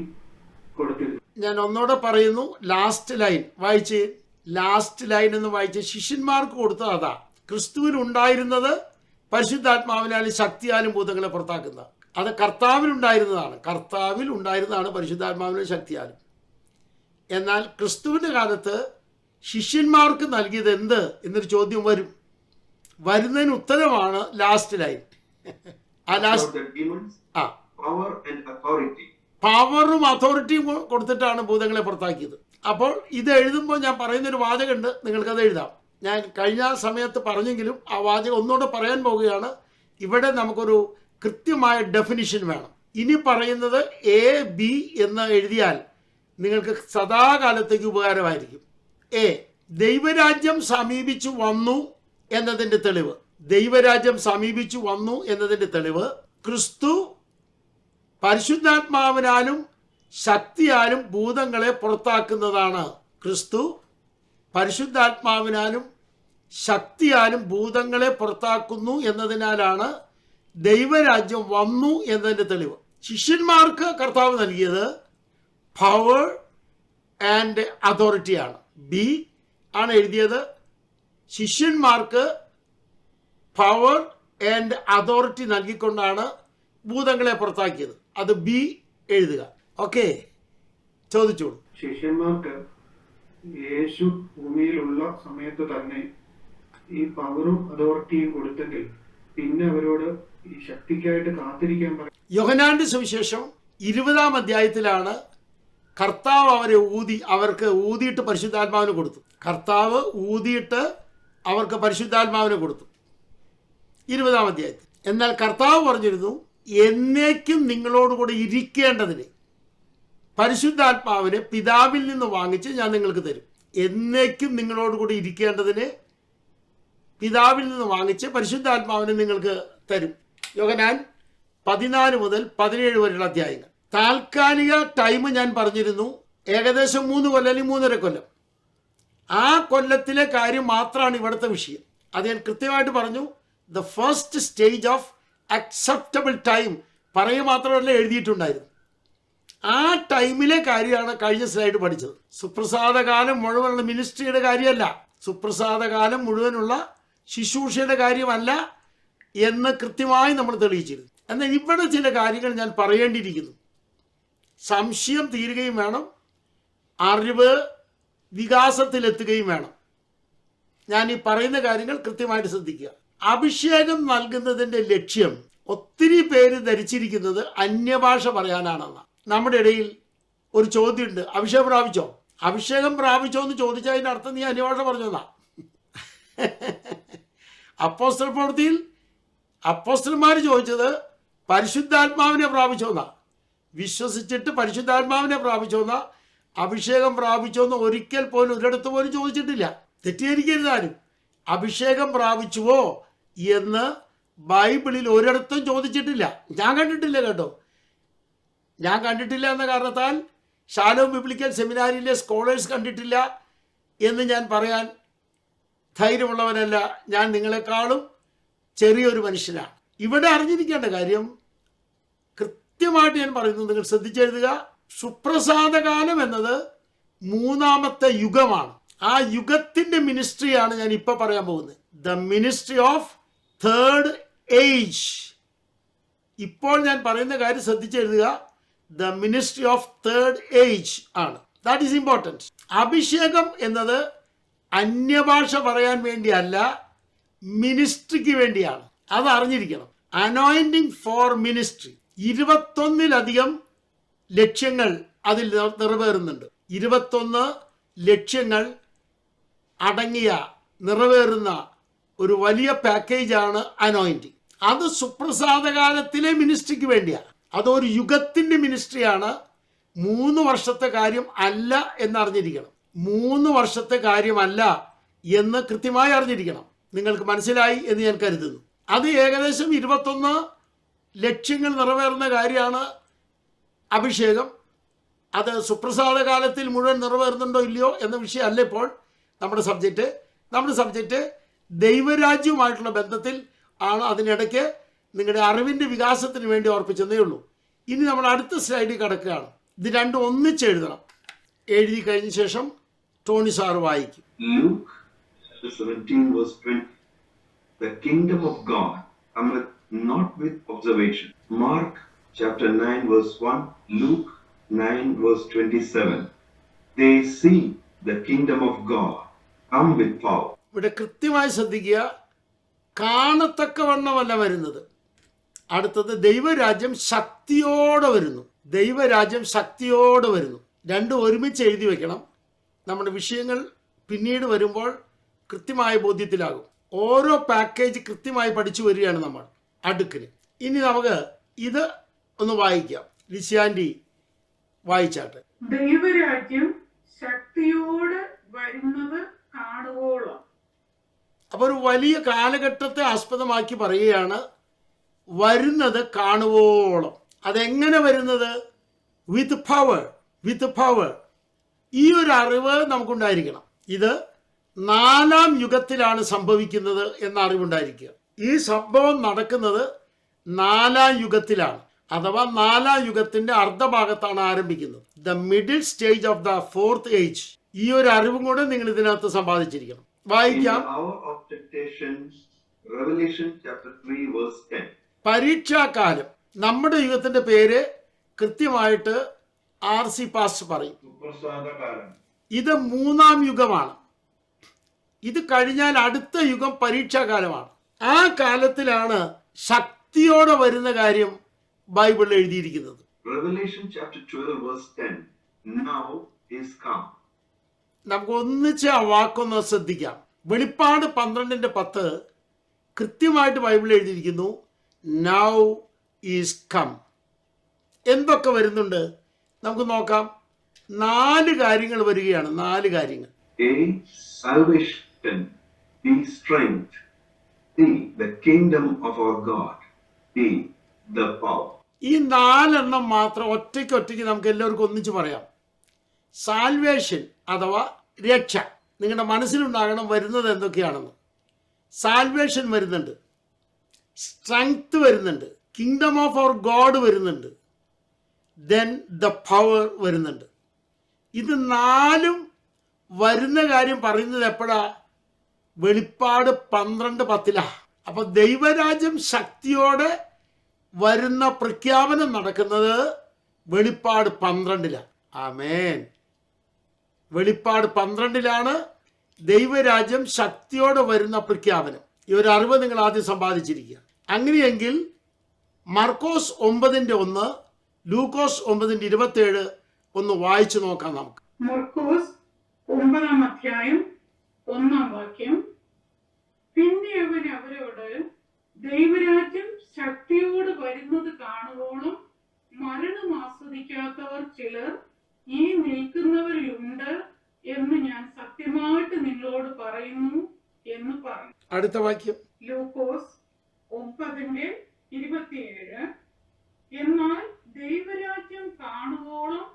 കൊടുത്തിരുന്നു. ഞാൻ ഒന്നുകൂടെ പറയുന്നു. ലാസ്റ്റ് ലൈൻ വായിച്ച്, ലാസ്റ്റ് ലൈൻ എന്ന് വായിച്ച് ശിഷ്യന്മാർക്ക് കൊടുത്തത് അതാ. ക്രിസ്തുവിൽ ഉണ്ടായിരുന്നത് പരിശുദ്ധാത്മാവിനാലും ശക്തിയാലും ഭൂതങ്ങളെ പുറത്താക്കുന്ന അത് കർത്താവിൽ ഉണ്ടായിരുന്നതാണ് പരിശുദ്ധാത്മാവിനും ശക്തിയാലും. എന്നാൽ ക്രിസ്തുവിൻ്റെ കാലത്ത് ശിഷ്യന്മാർക്ക് നൽകിയത് എന്ത് എന്നൊരു ചോദ്യം വരും. വരുന്നതിന് ഉത്തരമാണ് ലാസ്റ്റ് ലൈൻ. ആ ലാസ്റ്റ് Power and authority. പവറും അതോറിറ്റിയും കൊടുത്തിട്ടാണ് ഭൂതങ്ങളെ പുറത്താക്കിയത്. അപ്പോൾ ഇത് എഴുതുമ്പോൾ ഞാൻ പറയുന്നൊരു വാചകമുണ്ട്, നിങ്ങൾക്കത് എഴുതാം. ഞാൻ കഴിഞ്ഞ സമയത്ത് പറഞ്ഞെങ്കിലും ആ വാചകം ഒന്നുകൂടെ പറയാൻ പോവുകയാണ്. ഇവിടെ നമുക്കൊരു കൃത്യമായ ഡെഫിനിഷൻ വേണം. ഇനി പറയുന്നത് AB എന്ന് എഴുതിയാൽ നിങ്ങൾക്ക് സദാകാലത്തേക്ക് ഉപകാരമായിരിക്കും. ദൈവരാജ്യം സമീപിച്ചു വന്നു എന്നതിൻ്റെ തെളിവ്. ദൈവരാജ്യം സമീപിച്ചു വന്നു എന്നതിൻ്റെ തെളിവ് ക്രിസ്തു പരിശുദ്ധാത്മാവിനാലും ശക്തിയാലും ഭൂതങ്ങളെ പുറത്താക്കുന്നതാണ്. ക്രിസ്തു പരിശുദ്ധാത്മാവിനാലും ശക്തിയാലും ഭൂതങ്ങളെ പുറത്താക്കുന്നു എന്നതിനാലാണ് ദൈവരാജ്യം വന്നു എന്നതിൻ്റെ തെളിവ്. ശിഷ്യന്മാർക്ക് കർത്താവ് നൽകിയത് പവർ ആൻഡ് അതോറിറ്റിയാണ്. B ആണ് എഴുതിയത്. ശിഷ്യന്മാർക്ക് പവർ ആൻഡ് അതോറിറ്റി നൽകിക്കൊണ്ടാണ് ഭൂതങ്ങളെ പുറത്താക്കിയത്. അത് ബി എഴുതുക. ഓക്കെ, ചോദിച്ചോളൂ. ശിഷ്യന്മാർക്ക് യേശു ഭൂമിയിലുള്ള സമയത്ത് തന്നെ ഈ പവറും അതോറിറ്റിയും കൊടുത്തെങ്കിൽ പിന്നെ അവരോട് ഈ ശക്തിക്കായിട്ട് കാത്തിരിക്കാൻ പറയും. യോഹന്നാന്റെ സുവിശേഷം 20-ാം അധ്യായത്തിലാണ് കർത്താവ് അവർക്ക് ഊതിയിട്ട് പരിശുദ്ധാത്മാവിന് കൊടുത്തു. കർത്താവ് ഊതിയിട്ട് അവർക്ക് പരിശുദ്ധാത്മാവിനെ കൊടുത്തു 20-ാം അധ്യായത്തിൽ. എന്നാൽ കർത്താവ് പറഞ്ഞിരുന്നു, എന്നേക്കും നിങ്ങളോടുകൂടി ഇരിക്കേണ്ടതിന് പരിശുദ്ധാത്മാവിനെ പിതാവിൽ നിന്ന് വാങ്ങിച്ച് ഞാൻ നിങ്ങൾക്ക് തരും. എന്നേക്കും നിങ്ങളോടുകൂടി ഇരിക്കേണ്ടതിന് പിതാവിൽ നിന്ന് വാങ്ങിച്ച് പരിശുദ്ധാത്മാവിനെ നിങ്ങൾക്ക് തരും. യോഹന്നാൻ 14 മുതൽ 17 വരെയുള്ള അധ്യായങ്ങൾ. താൽക്കാലിക ടൈം ഞാൻ പറഞ്ഞിരുന്നു, ഏകദേശം 3 കൊല്ലം അല്ലെങ്കിൽ 3.5 കൊല്ലം. ആ കൊല്ലത്തിലെ കാര്യം മാത്രമാണ് ഇവിടുത്തെ വിഷയം. അത് ഞാൻ കൃത്യമായിട്ട് പറഞ്ഞു. The first stage of acceptable time പറയുക മാത്രമല്ല എഴുതിയിട്ടുണ്ടായിരുന്നു. ആ ടൈമിലെ കാര്യമാണ് കഴിഞ്ഞ സ്ലൈഡ് പഠിച്ചത്. സുപ്രസാദകാലം മുഴുവനുള്ള മിനിസ്ട്രിയുടെ കാര്യമല്ല, സുപ്രസാദകാലം മുഴുവനുള്ള ശുശ്രൂഷയുടെ കാര്യമല്ല എന്ന് കൃത്യമായി നമ്മൾ തെളിയിച്ചിരുന്നു. എന്നാൽ ഇവിടെ ചില കാര്യങ്ങൾ ഞാൻ പറയേണ്ടിയിരിക്കുന്നു. സംശയം തീരുകയും വേണം, അറിവ് വികാസത്തിലെത്തുകയും വേണം. ഞാൻ ഈ പറയുന്ന കാര്യങ്ങൾ കൃത്യമായിട്ട് ശ്രദ്ധിക്കുക. അഭിഷേകം നൽകുന്നതിൻ്റെ ലക്ഷ്യം ഒത്തിരി പേര് ധരിച്ചിരിക്കുന്നത് അന്യഭാഷ പറയാനാണെന്നാണ്. നമ്മുടെ ഇടയിൽ ഒരു ചോദ്യമുണ്ട്, അഭിഷേകം പ്രാപിച്ചോ? അഭിഷേകം പ്രാപിച്ചോ എന്ന് ചോദിച്ചാൽ അതിൻ്റെ അർത്ഥം നീ അന്യഭാഷ പറഞ്ഞോന്നാ. അപ്പോസ്തല പ്രവൃത്തിയിൽ അപ്പോസ്തലന്മാർ ചോദിച്ചത് പരിശുദ്ധാത്മാവിനെ പ്രാപിച്ചോന്നാ. വിശ്വസിച്ചിട്ട് പരിശുദ്ധാത്മാവിനെ പ്രാപിച്ചോന്നാ. അഭിഷേകം പ്രാപിച്ചോന്ന് ഒരിക്കൽ പോലും ഒരിടത്ത് പോലും ചോദിച്ചിട്ടില്ല. തെറ്റിദ്ധരിക്കരുതാനും. അഭിഷേകം പ്രാപിച്ചുവോ എന്ന് ബൈബിളിൽ ഒരിടത്തും ചോദിച്ചിട്ടില്ല. ഞാൻ കണ്ടിട്ടില്ല കേട്ടോ. ഞാൻ കണ്ടിട്ടില്ല എന്ന കാരണത്താൽ ഷാലോം ബിബ്ലിക്കൽ സെമിനാരിയിലെ സ്കോളേഴ്സ് കണ്ടിട്ടില്ല എന്ന് ഞാൻ പറയാൻ ധൈര്യമുള്ളവനല്ല. ഞാൻ നിങ്ങളെക്കാളും ചെറിയൊരു മനുഷ്യനാണ്. ഇവിടെ അറിഞ്ഞിരിക്കേണ്ട കാര്യം കൃത്യമായിട്ട് ഞാൻ പറയുന്നു, നിങ്ങൾ ശ്രദ്ധിച്ചെഴുതുക. സുപ്രസാദകാലം എന്നത് 3ാമത്തെ യുഗമാണ്. ആ യുഗത്തിൻ്റെ മിനിസ്ട്രിയാണ് ഞാൻ ഇപ്പോൾ പറയാൻ പോകുന്നത്. The ministry of third age. ഇപ്പോൾ ഞാൻ പറയുന്ന കാര്യം ശ്രദ്ധിച്ചെഴുതുക. The ministry of third age ആണ്. That is important. അഭിഷേകം എന്നത് അന്യഭാഷ പറയാൻ വേണ്ടിയല്ല, മിനിസ്ട്രിക്ക് വേണ്ടിയാണ്. അത് അറിഞ്ഞിരിക്കണം. Anointing four ministry. 21-ലധികം ലക്ഷ്യങ്ങൾ അതിൽ നിറവേറുന്നുണ്ട്. 21 ലക്ഷ്യങ്ങൾ അടങ്ങിയ നിറവേറുന്ന ഒരു വലിയ പാക്കേജാണ് അനോയിൻറ്റിങ്. അത് സുപ്രസാദകാലത്തിലെ മിനിസ്ട്രിക്ക് വേണ്ടിയാണ്. അതൊരു യുഗത്തിൻ്റെ മിനിസ്ട്രിയാണ്. 3 വർഷത്തെ കാര്യം അല്ല എന്നറിഞ്ഞിരിക്കണം. 3 വർഷത്തെ കാര്യമല്ല എന്ന് കൃത്യമായി അറിഞ്ഞിരിക്കണം. നിങ്ങൾക്ക് മനസ്സിലായി എന്ന് ഞാൻ കരുതുന്നു. അത് ഏകദേശം 21 ലക്ഷ്യങ്ങൾ നിറവേറുന്ന കാര്യമാണ് അഭിഷേകം. അത് സുപ്രസാദകാലത്തിൽ മുഴുവൻ നിറവേറുന്നുണ്ടോ ഇല്ലയോ എന്ന വിഷയമല്ല ഇപ്പോൾ നമ്മുടെ സബ്ജക്റ്റ്. നമ്മുടെ സബ്ജക്റ്റ് ദൈവരാജ്യവുമായിട്ടുള്ള ബന്ധത്തിൽ ആണ്. അതിനിടയ്ക്ക് നിങ്ങളുടെ അറിവിൻ്റെ വികാസത്തിന് വേണ്ടി ഓർപ്പിച്ചതേ ഉള്ളൂ. ഇനി നമ്മൾ അടുത്ത സ്ലൈഡിൽ കിടക്കുകയാണ്. ഇത് രണ്ടും ഒന്നിച്ച് എഴുതണം. എഴുതി കഴിഞ്ഞ ശേഷം ടോണി സാർ വായിക്കും. Luke 17:20. The kingdom of God cometh not with observation. Mark chapter 9:1. Luke 9:27. They see the kingdom of God come with power. ഇവിടെ കൃത്യമായി ശ്രദ്ധിക്കുക. കാണത്തക്കവണ്ണമല്ല വരുന്നത്. അടുത്തത് ദൈവരാജ്യം ശക്തിയോടെ വരുന്നു. ദൈവരാജ്യം ശക്തിയോടെ വരുന്നു. രണ്ടും ഒരുമിച്ച് എഴുതി വെക്കണം. നമ്മുടെ വിഷയങ്ങൾ പിന്നീട് വരുമ്പോൾ കൃത്യമായ ബോധ്യത്തിലാകും. ഓരോ പാക്കേജ് കൃത്യമായി പഠിച്ചു വരികയാണ് നമ്മൾ അടുക്കിന്. ഇനി നമുക്ക് ഇത് ഒന്ന് വായിക്കാം. ലിസ്യാൻഡി വായിച്ചാട്ടെ. ദൈവരാജ്യം ശക്തിയോടെ വരുന്നത് കാണുവോളം. അപ്പോൾ ഒരു വലിയ കാലഘട്ടത്തെ ആസ്പദമാക്കി പറയുകയാണ്, വരുന്നത് കാണുവോളം. അതെങ്ങനെ വരുന്നത്? വിത്ത് പവർ. വിത്ത് പവർ. ഈ ഒരു അറിവ് നമുക്കുണ്ടായിരിക്കണം. ഇത് 4-ാം യുഗത്തിലാണ് സംഭവിക്കുന്നത് എന്ന അറിവുണ്ടായിരിക്കുക. ഈ സംഭവം നടക്കുന്നത് 4-ാം യുഗത്തിലാണ്, അഥവാ 4-ാം യുഗത്തിൻ്റെ അർദ്ധഭാഗത്താണ് ആരംഭിക്കുന്നത്. The middle stage of the 4th age. ഈ ഒരു അറിവും കൂടെ നിങ്ങൾ ഇതിനകത്ത് സമ്പാദിച്ചിരിക്കണം. In the വായിക്കാം. hour of temptation, Revelation chapter 3 verse 10. പരീക്ഷാകാലം. നമ്മുടെ യുഗത്തിന്റെ പേര് കൃത്യമായിട്ട് RC പാസ്റ്റർ പറയും. ഇത് 3-ാം യുഗമാണ്. ഇത് കഴിഞ്ഞാൽ അടുത്ത യുഗം പരീക്ഷാകാലമാണ്. ആ കാലത്തിലാണ് ശക്തിയോടെ വരുന്ന കാര്യം ബൈബിളിൽ എഴുതിയിരിക്കുന്നത്. Revelation chapter 12 verse 10. Now is come. നമുക്ക് ഒന്നിച്ച് ആ വാക്കൊന്ന് ശ്രദ്ധിക്കാം. വെളിപ്പാട് 12:10 കൃത്യമായിട്ട് ബൈബിളിൽ എഴുതിയിരിക്കുന്നു, നൗ ഈസ് കം. എന്തൊക്കെ വരുന്നുണ്ട് നമുക്ക് നോക്കാം. 4 കാര്യങ്ങൾ വരികയാണ്. 4 കാര്യങ്ങൾ. A, salvation, B, strength, C, the kingdom of our God, D, the power. ഈ 4 എണ്ണം മാത്രം ഒറ്റയ്ക്ക് നമുക്ക് എല്ലാവർക്കും ഒന്നിച്ച് പറയാം. സാൽവേഷൻ അഥവാ രക്ഷ. നിങ്ങളുടെ മനസ്സിലുണ്ടാകണം വരുന്നത് എന്തൊക്കെയാണെന്ന്. സാൽവേഷൻ വരുന്നുണ്ട്, സ്ട്രെങ്ത് വരുന്നുണ്ട്, കിങ്ഡം ഓഫ് അവർ ഗോഡ് വരുന്നുണ്ട്, ദെൻ ദ പവർ വരുന്നുണ്ട്. ഇത് 4 വരുന്ന കാര്യം പറയുന്നത് എപ്പോഴാ? വെളിപ്പാട് 12:10. അപ്പൊ ദൈവരാജ്യം ശക്തിയോടെ വരുന്ന പ്രഖ്യാപനം നടക്കുന്നത് വെളിപ്പാട് 12. ആമേൻ. വെളിപ്പാട് 12 ദൈവരാജ്യം ശക്തിയോടെ വരുന്ന പ്രഖ്യാപനം. ഈ ഒരു അറിവ് നിങ്ങൾ ആദ്യം സമ്പാദിച്ചിരിക്കുക. അങ്ങനെയെങ്കിൽ മർക്കോസ് 9:1, ലൂക്കോസ് 9:27 ഒന്ന് വായിച്ചു നോക്കാം നമുക്ക്. മർക്കോസ് 9-ാം അധ്യായം 1-ാം വാക്യം. പിന്നെ അവൻ അവരോട്, ദൈവരാജ്യം ശക്തിയോട് വരുന്നത് കാണുവോളം മരണം ആസ്വദിക്കാത്തവർ ചിലർ ഈ നിൽക്കുന്നവരിലുണ്ട് എന്ന് ഞാൻ സത്യമായിട്ട് നിങ്ങളോട് പറയുന്നു എന്ന് പറഞ്ഞു. അടുത്ത വാക്യം. ലൂക്കോസ് 9:27. എന്നാൽ ദൈവരാജ്യം കാണുവോളം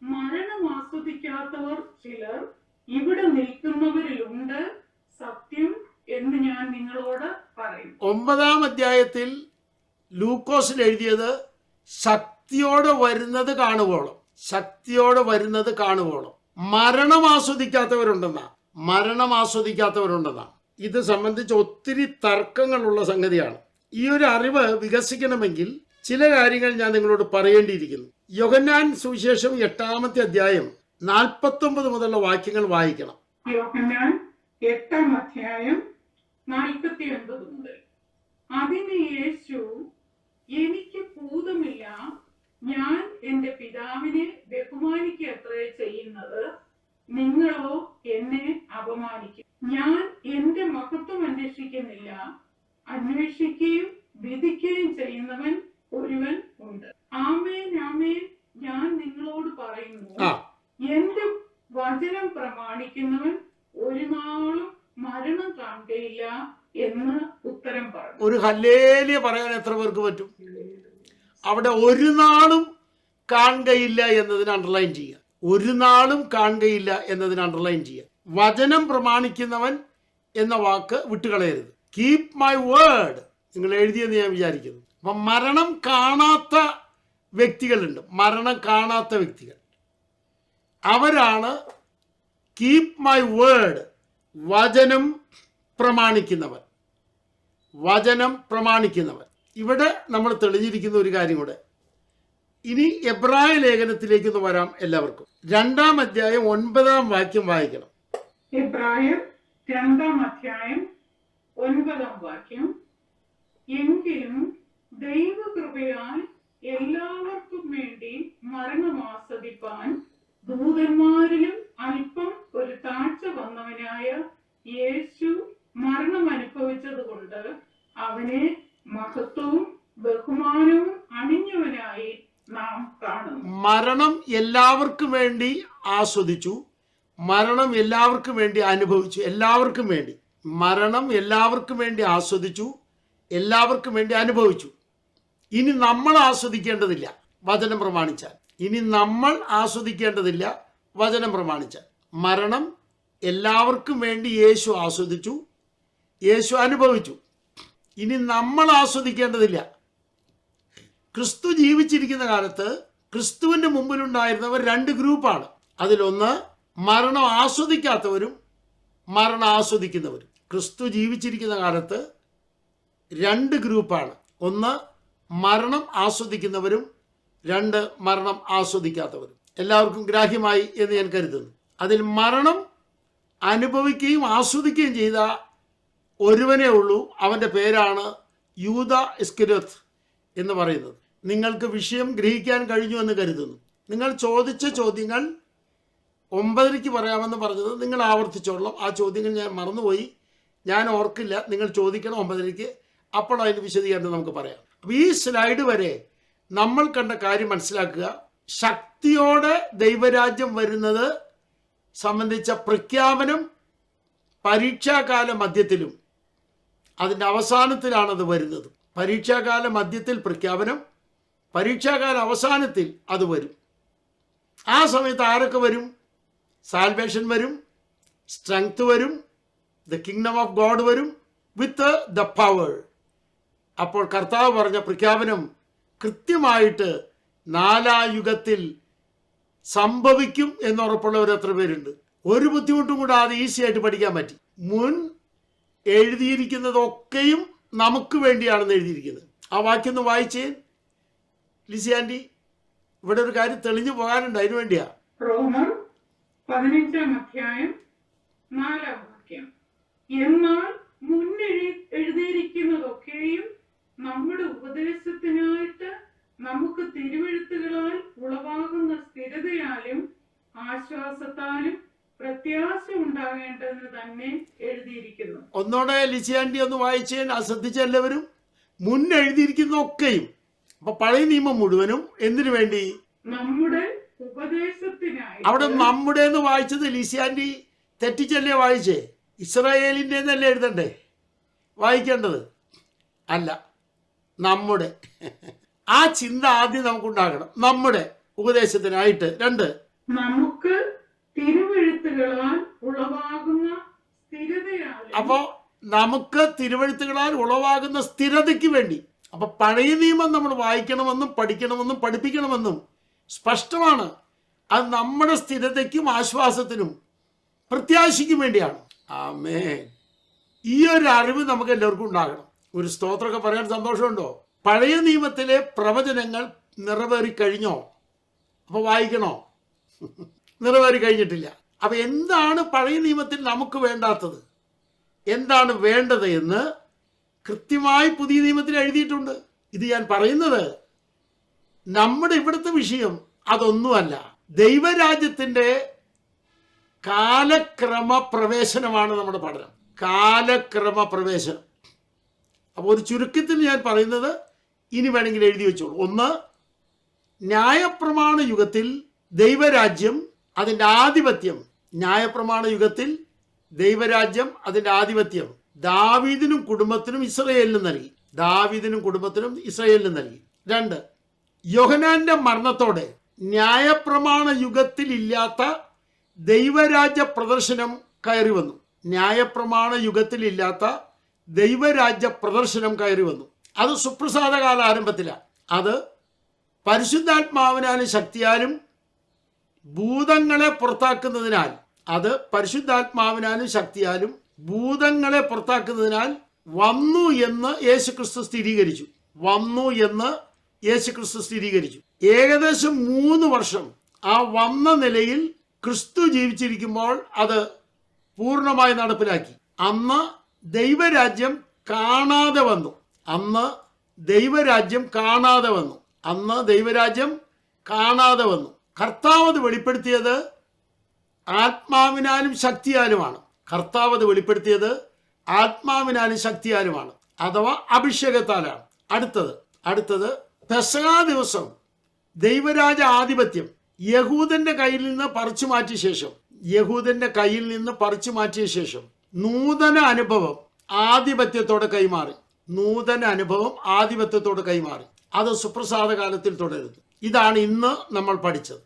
മരണം ആസ്വദിക്കാത്തവർ ചിലർ ഇവിടെ നിൽക്കുന്നവരിലുണ്ട്, സത്യം എന്ന് ഞാൻ നിങ്ങളോട് പറയും. 9-ാം അധ്യായത്തിൽ ലൂക്കോസിൽ എഴുതിയത് ശക്തിയോടെ വരുന്നത് കാണുവോളം, ശക്തിയോടെ വരുന്നത് കാണുവോളം. മരണം ആസ്വദിക്കാത്തവരുണ്ടെന്നാ. ഇത് സംബന്ധിച്ച് ഒത്തിരി തർക്കങ്ങളുള്ള സംഗതിയാണ്. ഈ ഒരു അറിവ് വികസിക്കണമെങ്കിൽ ചില കാര്യങ്ങൾ ഞാൻ നിങ്ങളോട് പറയേണ്ടിയിരിക്കുന്നു. യോഹന്നാൻ സുവിശേഷം 8-ാമത്തെ അധ്യായം 49 മുതലുള്ള വാക്യങ്ങൾ വായിക്കണം. യോഹന്നാൻ 8-ാം അധ്യായം 49 മുതൽ. അതിന് യേശു, എനിക്ക് ഭൂതമില്ല, ഞാൻ എന്റെ പിതാവിനെ ബഹുമാനിക്കത്രേ ചെയ്യുന്നത്, നിങ്ങളോ എന്നെ അപമാനിക്കും. ഞാൻ എന്റെ മഹത്വം അന്വേഷിക്കുന്നില്ല, അന്വേഷിക്കുകയും വിധിക്കുകയും ചെയ്യുന്നവൻ ഒരുവൻ ഉണ്ട്. ആമേൻ ആമേൻ ഞാൻ നിങ്ങളോട് പറയുന്നു, എന്റെ വചനം പ്രമാണിക്കുന്നവൻ ഒരു നാളും മരണം കാണുകയില്ല എന്ന് ഉത്തരം പറഞ്ഞു. ഒരു ഹല്ലേലൂയ പറയാൻ എത്ര പേർക്ക് പറ്റും? അവിടെ ഒരു നാളും കാണുകയില്ല എന്നതിന് അണ്ടർലൈൻ ചെയ്യുക. ഒരു നാളും കാണുകയില്ല എന്നതിന് അണ്ടർലൈൻ ചെയ്യുക. വചനം പ്രമാണിക്കുന്നവൻ എന്ന വാക്ക് വിട്ടുകളയരുത്. കീപ് മൈ വേർഡ് നിങ്ങൾ എഴുതിയെന്ന് ഞാൻ വിചാരിക്കുന്നു. അപ്പം മരണം കാണാത്ത വ്യക്തികളുണ്ട്. മരണം കാണാത്ത വ്യക്തികൾ അവരാണ് കീപ് മൈ വേർഡ്, വചനം പ്രമാണിക്കുന്നവൻ. വചനം പ്രമാണിക്കുന്നവൻ. ഇവിടെ നമ്മൾ തെളിഞ്ഞിരിക്കുന്ന ഒരു കാര്യം കൂടെ. ഇനി എബ്രായ ലേഖനത്തിലേക്കൊന്ന് വരാം എല്ലാവർക്കും. 2-ാം അധ്യായം 9-ാം വാക്യം വായിക്കണം. എബ്രായർ 2-ാം അധ്യായം 9-ാം വാക്യം. എങ്കിലും ദൈവകൃപയാൽ എല്ലാവർക്കും വേണ്ടി മരണം ആസ്വദിപ്പാൻ ദൂതന്മാരിലും അല്പം ഒരു താഴ്ച വന്നവനായ യേശു മരണം അനുഭവിച്ചതുകൊണ്ട് അവനെ മഹത്വവും ബഹുമാനവും അണിഞ്ഞവനായി നാം കാണുന്നു. മരണം എല്ലാവർക്കും വേണ്ടി ആസ്വദിച്ചു, മരണം എല്ലാവർക്കും വേണ്ടി അനുഭവിച്ചു. എല്ലാവർക്കും വേണ്ടി മരണം എല്ലാവർക്കും വേണ്ടി ആസ്വദിച്ചു, എല്ലാവർക്കും വേണ്ടി അനുഭവിച്ചു. ഇനി നമ്മൾ ആസ്വദിക്കേണ്ടതില്ല വചനം പ്രമാണിച്ചാൽ. ഇനി നമ്മൾ ആസ്വദിക്കേണ്ടതില്ല വചനം പ്രമാണിച്ചാൽ. മരണം എല്ലാവർക്കും വേണ്ടി യേശു ആസ്വദിച്ചു, യേശു അനുഭവിച്ചു. ഇനി നമ്മൾ ആസ്വദിക്കേണ്ടതില്ല. ക്രിസ്തു ജീവിച്ചിരിക്കുന്ന കാലത്ത് ക്രിസ്തുവിൻ്റെ മുമ്പിലുണ്ടായിരുന്നവർ 2 ഗ്രൂപ്പാണ്. അതിലൊന്ന് മരണം ആസ്വദിക്കാത്തവരും മരണം ആസ്വദിക്കുന്നവരും. ക്രിസ്തു ജീവിച്ചിരിക്കുന്ന കാലത്ത് 2 ഗ്രൂപ്പാണ്. ഒന്ന് മരണം ആസ്വദിക്കുന്നവരും, 2 മരണം ആസ്വദിക്കാത്തവരും. എല്ലാവർക്കും ഗ്രാഹ്യമായി എന്ന് ഞാൻ കരുതുന്നു. അതിൽ മരണം അനുഭവിക്കുകയും ആസ്വദിക്കുകയും ചെയ്ത ഒരുവനേ ഉള്ളൂ. അവൻ്റെ പേരാണ് യൂദ ഇസ്കര്യോത്ത് എന്ന് പറയുന്നത്. നിങ്ങൾക്ക് വിഷയം ഗ്രഹിക്കാൻ കഴിഞ്ഞു എന്ന് കരുതുന്നു. നിങ്ങൾ ചോദിച്ച ചോദ്യങ്ങൾ 9:30 പറയാമെന്ന് പറഞ്ഞത് നിങ്ങൾ ആവർത്തിച്ചോളാം. ആ ചോദ്യങ്ങൾ ഞാൻ മറന്നുപോയി, ഞാൻ ഓർക്കില്ല. നിങ്ങൾ ചോദിക്കണം 9:30, അപ്പോൾ അതിന് വിശദീകരണം നമുക്ക് പറയാം. അപ്പോൾ ഈ സ്ലൈഡ് വരെ നമ്മൾ കണ്ട കാര്യം മനസ്സിലാക്കുക. ശക്തിയോടെ ദൈവരാജ്യം വരുന്നത് സംബന്ധിച്ച പ്രഖ്യാപനം പരീക്ഷാകാല മധ്യത്തിലും അതിൻ്റെ അവസാനത്തിലാണത് വരുന്നത്. പരീക്ഷാകാല മധ്യത്തിൽ പ്രഖ്യാപനം, പരീക്ഷാകാല അവസാനത്തിൽ അത് വരും. ആ സമയത്ത് ആരൊക്കെ വരും? സാൽവേഷൻ വരും, സ്ട്രെങ്ത് വരും, ദ കിങ്ഡം ഓഫ് ഗോഡ് വരും, വിത്ത് ദ പവർ. അപ്പോൾ കർത്താവ് പറഞ്ഞ പ്രഖ്യാപനം കൃത്യമായിട്ട് 4-ാം യുഗത്തിൽ സംഭവിക്കും എന്നുറപ്പുള്ളവർ എത്ര പേരുണ്ട്? ഒരു ബുദ്ധിമുട്ടും കൂടാതെ ഈസി ആയിട്ട് പഠിക്കാൻ പറ്റി. മുൻ എഴുതിയിരിക്കുന്നതൊക്കെയും നമുക്ക് വേണ്ടിയാണെന്ന് എഴുതിയിരിക്കുന്നത്. ആ വാക്യം ഒന്ന് വായിച്ചേ ലിസി ആൻറ്റി. ഇവിടെ ഒരു കാര്യം തെളിഞ്ഞു പോകാനുണ്ട്, അതിനു വേണ്ടിയാ. റോമർ 15-ാം അധ്യായം 4-ാം വാക്യം. എന്നാൽ എഴുതിയിരിക്കുന്നതൊക്കെയും നമ്മുടെ ഉപദേശത്തിനായിട്ട് നമുക്ക് തിരുവെഴുത്തുകളാൽ ഉളവാകുന്ന സ്ഥിരതയാലും ആശ്വാസത്താലും പ്രത്യാശ ഉണ്ടാകേണ്ടതെന്ന് തന്നെ എഴുതിയിരിക്കുന്നു. ഒന്നോടെ ലിസി ആൻറ്റി ഒന്ന് വായിച്ചേ, ശ്രദ്ധിച്ച എല്ലാവരും. മുൻ എഴുതിയിരിക്കുന്നതൊക്കെയും. അപ്പൊ പഴയ നിയമം മുഴുവനും എന്തിനു വേണ്ടി? നമ്മുടെ ഉപദേശത്തിനായി. അവിടെ നമ്മുടെ എന്ന് വായിച്ചത് ലിസി ആൻറ്റി തെറ്റിച്ചല്ലേ വായിച്ചേ? ഇസ്രായേലിൻ്റെ എന്നല്ലേ എഴുതണ്ടേ വായിക്കേണ്ടത്? അല്ല, നമ്മുടെ. ആ ചിന്ത ആദ്യം നമുക്കുണ്ടാകണം. നമ്മുടെ ഉപദേശത്തിനായിട്ട്. 2, നമുക്ക് തിരുവെഴുത്തുകളാൽ ഉളവാകുന്ന സ്ഥിരതയാലും. അപ്പോ നമുക്ക് തിരുവെഴുത്തുകളാൽ ഉളവാകുന്ന സ്ഥിരതയ്ക്ക് വേണ്ടി. അപ്പൊ പഴയ നിയമം നമ്മൾ വായിക്കണമെന്നും പഠിക്കണമെന്നും പഠിപ്പിക്കണമെന്നും സ്പഷ്ടമാണ്. അത് നമ്മുടെ സ്ഥിരതയ്ക്കും ആശ്വാസത്തിനും പ്രത്യാശയ്ക്കും വേണ്ടിയാണ്. ആമേൻ. ഈ ഒരു അറിവ് നമുക്ക് എല്ലാവർക്കും ഉണ്ടാകണം. ഒരു സ്തോത്രമൊക്കെ പറയാൻ സന്തോഷമുണ്ടോ? പഴയ നിയമത്തിലെ പ്രവചനങ്ങൾ നിറവേറി കഴിഞ്ഞോ? അപ്പോൾ വായിക്കണോ? നിറവേറി കഴിഞ്ഞിട്ടില്ല. അപ്പം എന്താണ് പഴയ നിയമത്തിൽ നമുക്ക് വേണ്ടാത്തത്, എന്താണ് വേണ്ടത് എന്ന് കൃത്യമായി പുതിയ നിയമത്തിൽ എഴുതിയിട്ടുണ്ട്. ഇത് ഞാൻ പറയുന്നത് നമ്മുടെ ഇവിടുത്തെ വിഷയം അതൊന്നുമല്ല. ദൈവരാജ്യത്തിൻ്റെ കാലക്രമ പ്രവേശനമാണ് നമ്മുടെ പഠനം. കാലക്രമ പ്രവേശനം. അപ്പോൾ ഒരു ചുരുക്കത്തിൽ ഞാൻ പറയുന്നത് ഇനി വേണമെങ്കിൽ എഴുതി വെച്ചോളൂ. 1, ന്യായപ്രമാണ യുഗത്തിൽ ദൈവരാജ്യം അതിൻ്റെ ആധിപത്യം. ന്യായപ്രമാണ യുഗത്തിൽ ദൈവരാജ്യം അതിൻ്റെ ആധിപത്യം ദാവീദിനും കുടുംബത്തിനും ഇസ്രായേലിനും നൽകി. ദാവീദിനും കുടുംബത്തിനും ഇസ്രായേലിനും നൽകി. 2, യോഹന്നാന്റെ മരണത്തോടെ ന്യായപ്രമാണ യുഗത്തിൽ ഇല്ലാത്ത ദൈവരാജ്യ പ്രദർശനം കയറി വന്നു. ന്യായപ്രമാണ യുഗത്തിൽ ഇല്ലാത്ത ദൈവരാജ്യ പ്രദർശനം കയറി വന്നു. അത് സുപ്രസാദ കാല ആരംഭത്തിലാണ്. അത് പരിശുദ്ധാത്മാവിനാലും ശക്തിയാലും ഭൂതങ്ങളെ പുറത്താക്കുന്നതിനാൽ, അത് പരിശുദ്ധാത്മാവിനാലും ശക്തിയാലും ഭൂതങ്ങളെ പുറത്താക്കുന്നതിനാൽ വന്നു എന്ന് യേശുക്രിസ്തു സ്ഥിരീകരിച്ചു. വന്നു എന്ന് യേശുക്രിസ്തു സ്ഥിരീകരിച്ചു. ഏകദേശം 3 വർഷം ആ വന്ന നിലയിൽ ക്രിസ്തു ജീവിച്ചിരിക്കുമ്പോൾ അത് പൂർണ്ണമായി നടപ്പിലാക്കി. അന്ന് ദൈവരാജ്യം കാണാതെ വന്നു. അന്ന് ദൈവരാജ്യം കാണാതെ വന്നു. അന്ന് ദൈവരാജ്യം കാണാതെ വന്നു. കർത്താവ് അത് വെളിപ്പെടുത്തിയത് ആത്മാവിനാലും ശക്തിയാലുമാണ്. കർത്താവ് അത് വെളിപ്പെടുത്തിയത് ആത്മാവിനാലും ശക്തിയാലുമാണ്, അഥവാ അഭിഷേകത്താലാണ്. അടുത്തത് പെസഹ ദിവസം ദൈവരാജ ആധിപത്യം യഹൂദന്റെ കയ്യിൽ നിന്ന് പറിച്ചു മാറ്റിയ ശേഷം നൂതന അനുഭവം ആധിപത്യത്തോടെ കൈമാറി. അത് സുപ്രസാദ കാലത്തിൽ തുടരുന്നു. ഇതാണ് ഇന്ന് നമ്മൾ പഠിച്ചത്.